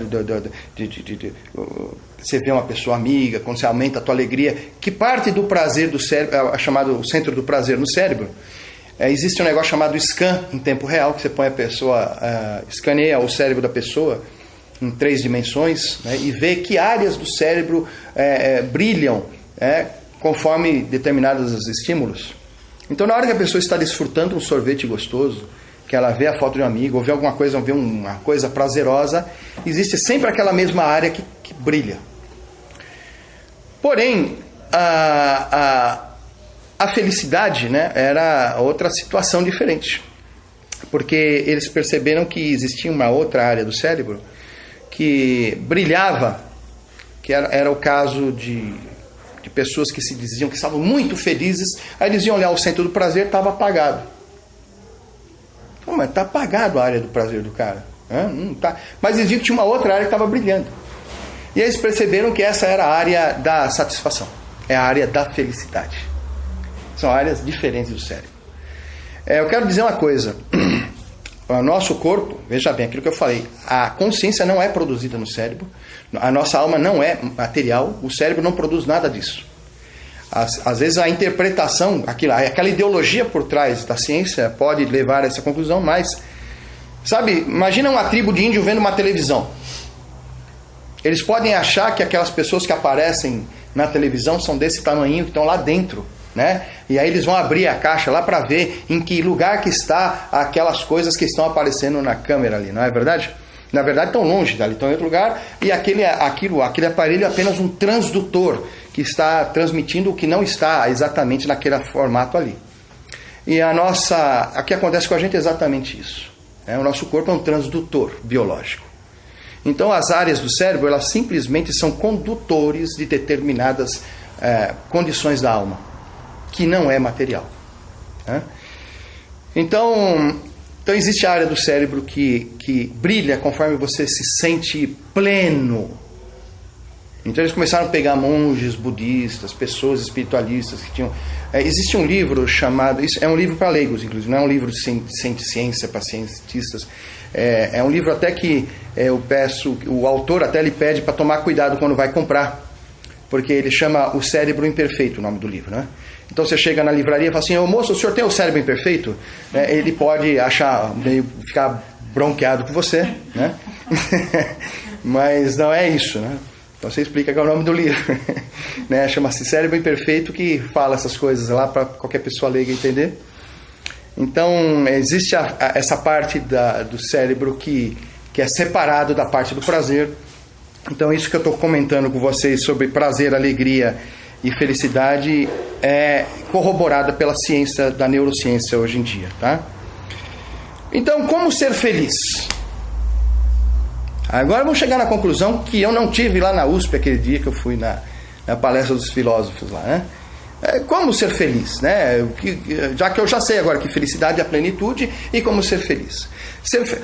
Você vê uma pessoa amiga, quando você aumenta a tua alegria, que parte do prazer do cérebro, chamado centro do prazer no cérebro, existe um negócio chamado scan em tempo real, que você põe a pessoa, escaneia o cérebro da pessoa em 3 dimensões, né, e vê que áreas do cérebro brilham conforme determinados estímulos. Então, na hora que a pessoa está desfrutando um sorvete gostoso, que ela vê a foto de um amigo, ou vê alguma coisa, vê uma coisa prazerosa, existe sempre aquela mesma área que brilha. Porém, a felicidade, né, era outra situação diferente. Porque eles perceberam que existia uma outra área do cérebro que brilhava, que era o caso de pessoas que se diziam que estavam muito felizes, aí eles iam olhar o centro do prazer, estava apagado. Mas está apagado a área do prazer do cara. Não tá. Mas eles viam que tinha uma outra área que estava brilhando. E eles perceberam que essa era a área da satisfação, é a área da felicidade. São áreas diferentes do cérebro. Eu quero dizer uma coisa. O nosso corpo, veja bem aquilo que eu falei, a consciência não é produzida no cérebro, a nossa alma não é material, o cérebro não produz nada disso. Às vezes a interpretação, aquela ideologia por trás da ciência pode levar a essa conclusão, mas, sabe, imagina uma tribo de índio vendo uma televisão. Eles podem achar que aquelas pessoas que aparecem na televisão são desse tamanho, que estão lá dentro, né? E aí eles vão abrir a caixa lá para ver em que lugar que está aquelas coisas que estão aparecendo na câmera ali, não é verdade? Na verdade estão longe dali, estão em outro lugar, e aquele aparelho é apenas um transdutor que está transmitindo o que não está exatamente naquele formato ali. E o que acontece com a gente é exatamente isso. O nosso corpo é um transdutor biológico. Então as áreas do cérebro, elas simplesmente são condutores de determinadas condições da alma, que não é material. Então existe a área do cérebro que brilha conforme você se sente pleno. Então eles começaram a pegar monges budistas, pessoas espiritualistas que tinham... existe um livro chamado... Isso é um livro para leigos, inclusive, não é um livro de ciência para cientistas. É um livro até que eu peço... O autor até ele pede para tomar cuidado quando vai comprar, porque ele chama O Cérebro Imperfeito, o nome do livro, né? Então você chega na livraria e fala assim: moço, o senhor tem o cérebro imperfeito? Ele pode ficar bronqueado com você, né? Mas não é isso, né? Então você explica que é o nome do livro, né? Chama-se Cérebro Imperfeito, que fala essas coisas lá para qualquer pessoa leiga entender. Então existe essa parte do cérebro que é separado da parte do prazer. Então isso que eu estou comentando com vocês sobre prazer, alegria e felicidade é corroborada pela ciência da neurociência hoje em dia, tá? Então, como ser feliz? Agora vamos chegar na conclusão que eu não tive lá na USP aquele dia que eu fui na palestra dos filósofos lá, né? Como ser feliz, né? Já que eu já sei agora que felicidade é a plenitude, e como ser feliz.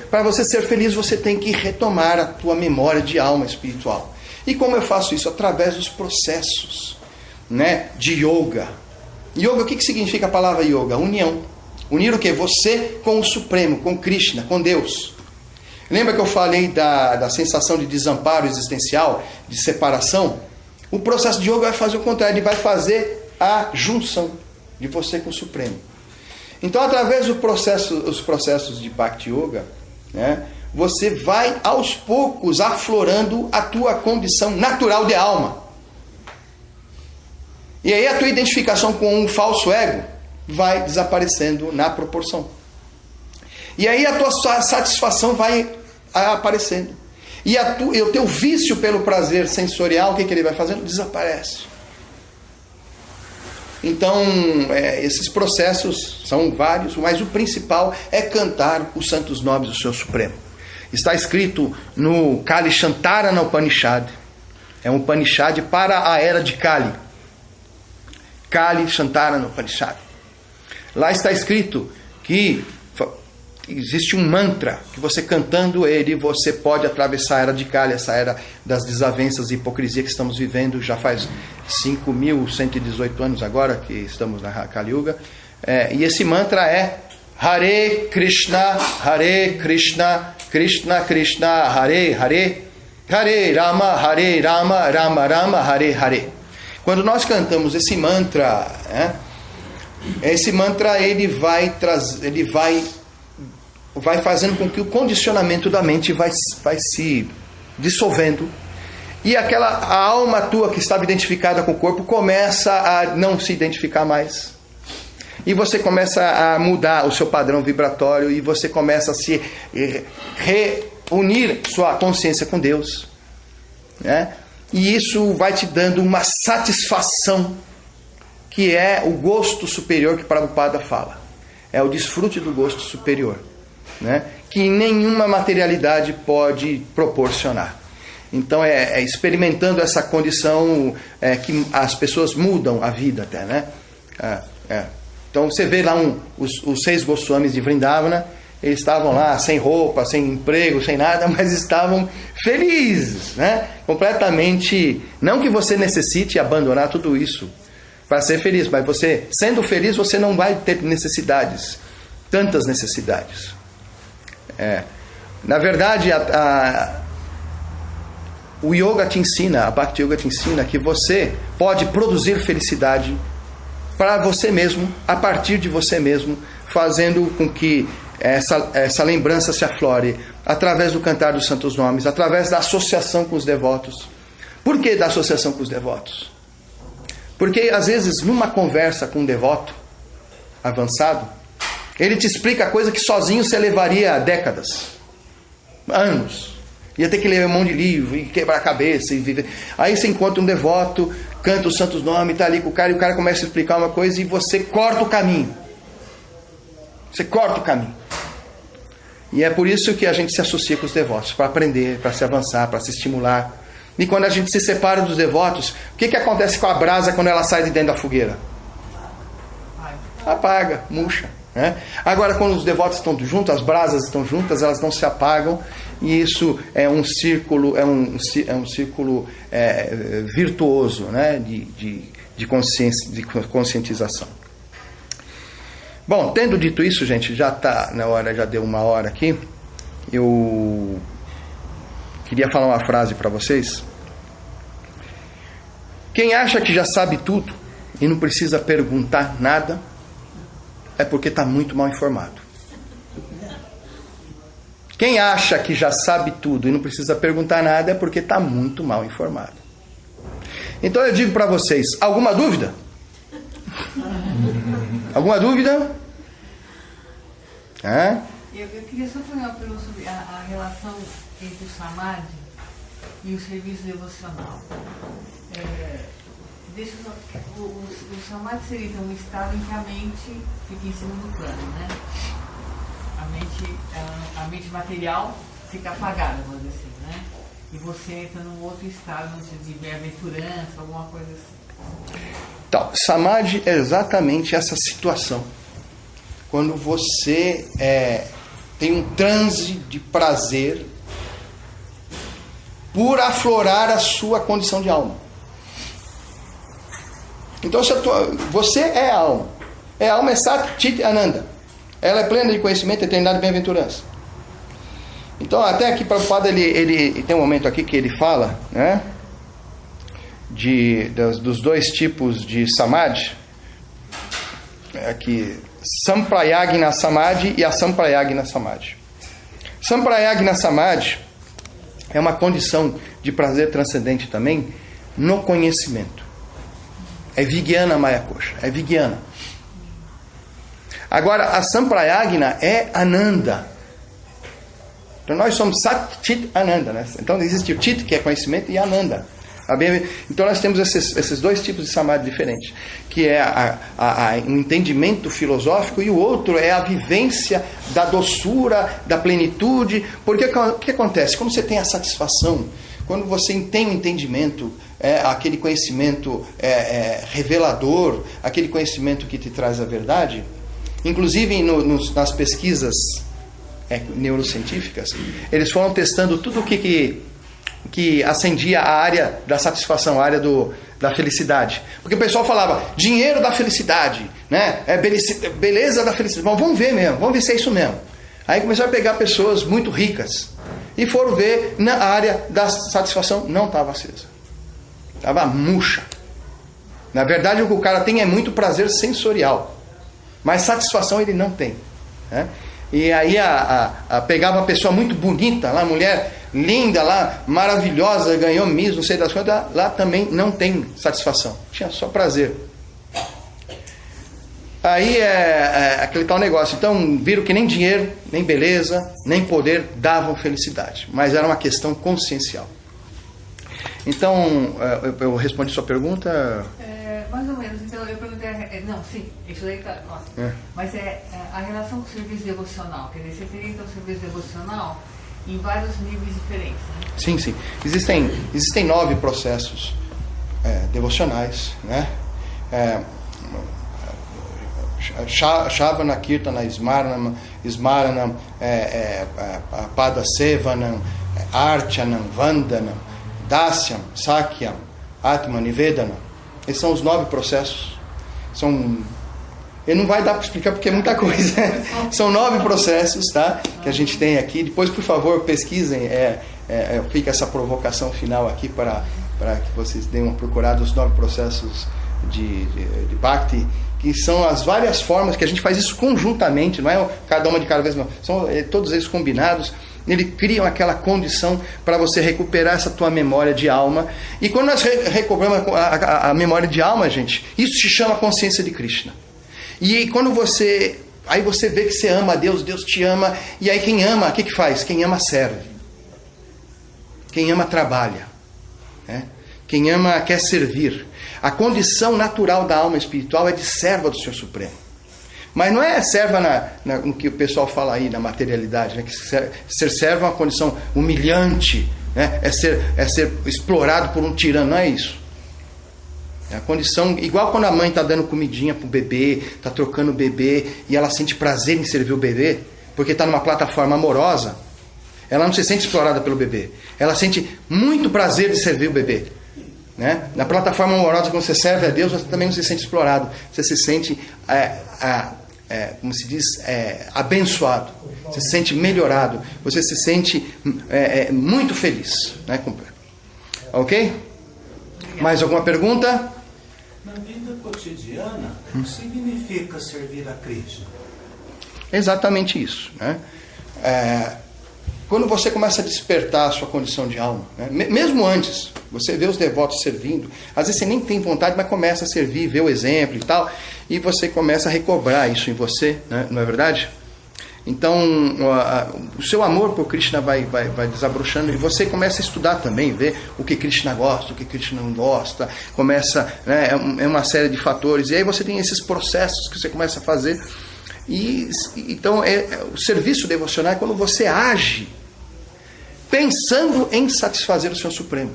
Para você ser feliz, você tem que retomar a tua memória de alma espiritual. E como eu faço isso? Através dos processos, né, de yoga. Yoga, o que significa a palavra yoga? União. Unir o quê? Você com o Supremo, com Krishna, com Deus. Lembra que eu falei da sensação de desamparo existencial, de separação? O processo de yoga vai fazer o contrário, ele vai fazer a junção de você com o Supremo. Então, através dos processos de Bhakti Yoga, né, você vai aos poucos aflorando a tua condição natural de alma. E aí a tua identificação com um falso ego vai desaparecendo na proporção. E aí a tua satisfação vai aparecendo. E o teu vício pelo prazer sensorial, o que ele vai fazendo? Desaparece. Então, esses processos são vários, mas o principal é cantar os santos nomes do Senhor Supremo. Está escrito no Kali Shantarana Upanishad. É um Upanishad para a era de Kali. Kali Shantarana Upanishad. Lá está escrito que existe um mantra que você cantando ele, você pode atravessar a era de Kali, essa era das desavenças e hipocrisia que estamos vivendo já faz 5.118 anos agora que estamos na Kali Yuga. E esse mantra é Hare Krishna, Krishna Krishna, Hare Hare, Hare Rama, Rama Rama, Hare Hare. Quando nós cantamos esse mantra, esse mantra ele vai fazendo com que o condicionamento da mente vai se dissolvendo. E a alma tua que estava identificada com o corpo começa a não se identificar mais. E você começa a mudar o seu padrão vibratório e você começa a se reunir sua consciência com Deus. Né? E isso vai te dando uma satisfação, que é o gosto superior que Prabhupada fala. É o desfrute do gosto superior, né? Que nenhuma materialidade pode proporcionar. Então experimentando essa condição que as pessoas mudam a vida até, né? Então você vê lá os 6 Goswamis de Vrindavana, eles estavam lá sem roupa, sem emprego, sem nada, mas estavam felizes, né? Completamente, não que você necessite abandonar tudo isso para ser feliz, mas você, sendo feliz, você não vai ter necessidades, tantas necessidades. Na verdade, o yoga te ensina, a Bhakti Yoga te ensina que você pode produzir felicidade para você mesmo, a partir de você mesmo, fazendo com que essa lembrança se aflore através do cantar dos santos nomes, através da associação com os devotos. Por que da associação com os devotos? Porque às vezes numa conversa com um devoto avançado, ele te explica coisa que sozinho você levaria décadas, anos. Ia ter que ler um monte de livro e quebrar a cabeça e viver. Aí você encontra um devoto, canta os santos nomes, está ali com o cara e o cara começa a explicar uma coisa e você corta o caminho. Você corta o caminho. E é por isso que a gente se associa com os devotos, para aprender, para se avançar, para se estimular. E quando a gente se separa dos devotos, o que acontece com a brasa quando ela sai de dentro da fogueira? Apaga, murcha. Né? Agora, quando os devotos estão juntos, as brasas estão juntas, elas não se apagam, e isso é um círculo, virtuoso, né? de conscientização. Bom, tendo dito isso, gente, já está na hora, já deu 1 hora aqui. Eu queria falar uma frase para vocês. Quem acha que já sabe tudo e não precisa perguntar nada, é porque está muito mal informado. Quem acha que já sabe tudo e não precisa perguntar nada, é porque está muito mal informado. Então eu digo para vocês, alguma dúvida? Alguma dúvida? Eu queria só fazer uma pergunta sobre a relação entre o samadhi e o serviço devocional. O samadhi seria então um estado em que a mente fica em segundo plano, né? A mente material fica apagada, vamos dizer assim, né? E você entra num outro estado de bem-aventurança, alguma coisa assim. Então, samadhi é exatamente essa situação. Quando você tem um transe de prazer por aflorar a sua condição de alma. Então você é a alma. A alma é Sat Chit Ananda. Ela é plena de conhecimento, eternidade e bem-aventurança. Então até aqui Prabhupada ele tem um momento aqui que ele fala, né, dos dois tipos de Samadhi. Aqui, Samprayagna Samadhi e a Samprayagna Samadhi. Samprayagna Samadhi é uma condição de prazer transcendente também no conhecimento. É Vijnana Maya Kosha, é Vijnana. Agora, a Samprayagna é Ananda. Então nós somos Sat Chit Ananda, né? Então existe o Chit, que é conhecimento, e Ananda. Então nós temos esses dois tipos de Samadhi diferentes, que é um entendimento filosófico, e o outro é a vivência da doçura, da plenitude. Porque o que acontece? Quando você tem a satisfação, quando você tem o entendimento, aquele conhecimento revelador, aquele conhecimento que te traz a verdade, inclusive nas pesquisas neurocientíficas, eles foram testando tudo o que acendia a área da satisfação, a área da felicidade. Porque o pessoal falava, dinheiro da felicidade, né? Beleza da felicidade. Bom, vamos ver mesmo, vamos ver se é isso mesmo. Aí começaram a pegar pessoas muito ricas e foram ver, na área da satisfação não estava acesa. Estava murcha. Na verdade, o que o cara tem é muito prazer sensorial, mas satisfação ele não tem, né? E aí pegava uma pessoa muito bonita, lá, mulher linda, lá, maravilhosa, ganhou Miss, não sei das coisas, lá também não tem satisfação, tinha só prazer. Aí aquele tal negócio. Então viram que nem dinheiro, nem beleza, nem poder davam felicidade, mas era uma questão consciencial. Então eu respondi sua pergunta. Mais ou menos. Então eu perguntei, não, sim, isso aí tá, nossa. Mas a relação com o serviço devocional, quer dizer, você teria então o serviço devocional em vários níveis diferentes, né? Sim, sim. Existem 9 processos devocionais, né? Shavana, Kirtana, Smaranam, Pada Sevanam, Archanam, Vandanam, Dasyam, Sakyam, Atma Nivedanam. Esses são os 9 processos. Não vai dar para explicar porque é muita coisa. São 9 processos, tá? Que a gente tem aqui. Depois, por favor, pesquisem. Fica essa provocação final aqui para que vocês deem uma procurada os 9 processos de Bhakti, que são as várias formas que a gente faz isso conjuntamente, não é cada uma de cada vez, não. São todos eles combinados. Eles criam aquela condição para você recuperar essa tua memória de alma. E quando nós recuperamos a memória de alma, gente, isso se chama consciência de Krishna. E quando aí você vê que você ama a Deus, Deus te ama. E aí quem ama, o que faz? Quem ama serve. Quem ama trabalha, né? Quem ama quer servir. A condição natural da alma espiritual é de serva do Senhor Supremo. Mas não é serva no que o pessoal fala aí, na materialidade, né? Que ser servo é uma condição humilhante, né? É ser explorado por um tirano, não é isso. É a condição, igual quando a mãe está dando comidinha para o bebê, está trocando o bebê, e ela sente prazer em servir o bebê, porque está numa plataforma amorosa, ela não se sente explorada pelo bebê, ela sente muito prazer de servir o bebê. Né? Na plataforma amorosa, quando você serve a Deus, você também não se sente explorado, você se sente como se diz, abençoado, você se sente melhorado, você se sente muito feliz, né? Ok? Mais alguma pergunta? Na vida cotidiana, o que significa servir a Krishna? Exatamente isso, né? Quando você começa a despertar a sua condição de alma, né? Mesmo antes, você vê os devotos servindo, às vezes você nem tem vontade, mas começa a servir, vê o exemplo e tal, e você começa a recobrar isso em você, né? Não é verdade? Então, o seu amor por Krishna vai desabrochando, e você começa a estudar também, ver o que Krishna gosta, o que Krishna não gosta, começa, né? É uma série de fatores, e aí você tem esses processos que você começa a fazer. Então o serviço devocional é quando você age pensando em satisfazer o Senhor Supremo.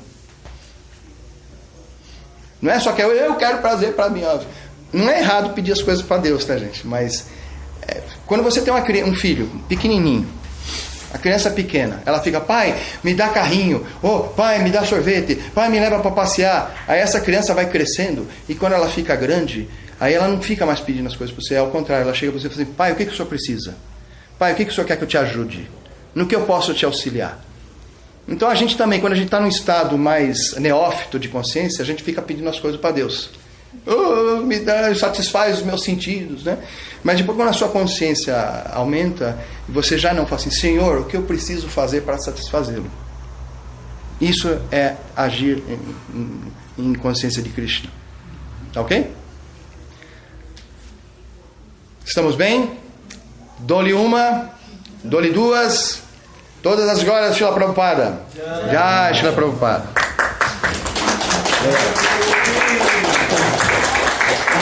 Não é só que eu quero prazer para mim. Não é errado pedir as coisas para Deus, tá, gente? Mas quando você tem um filho pequenininho A criança pequena, ela fica, pai, me dá carrinho, pai, me dá sorvete, pai, me leva para passear. Aí essa criança vai crescendo e quando ela fica grande, aí ela não fica mais pedindo as coisas para você, ao contrário, ela chega para você e fala assim, pai, o que o senhor precisa? Pai, o que o senhor quer que eu te ajude? No que eu posso te auxiliar? Então a gente também, quando a gente está num estado mais neófito de consciência, a gente fica pedindo as coisas para Deus. Me dá, satisfaz os meus sentidos, né? Mas depois quando a sua consciência aumenta, você já não fala assim, Senhor, o que eu preciso fazer para satisfazê-lo? Isso é agir em consciência de Krishna. Tá ok? Estamos bem? Dou-lhe uma, dou-lhe duas, todas as glórias, Srila Prabhupada. Já, Srila Prabhupada.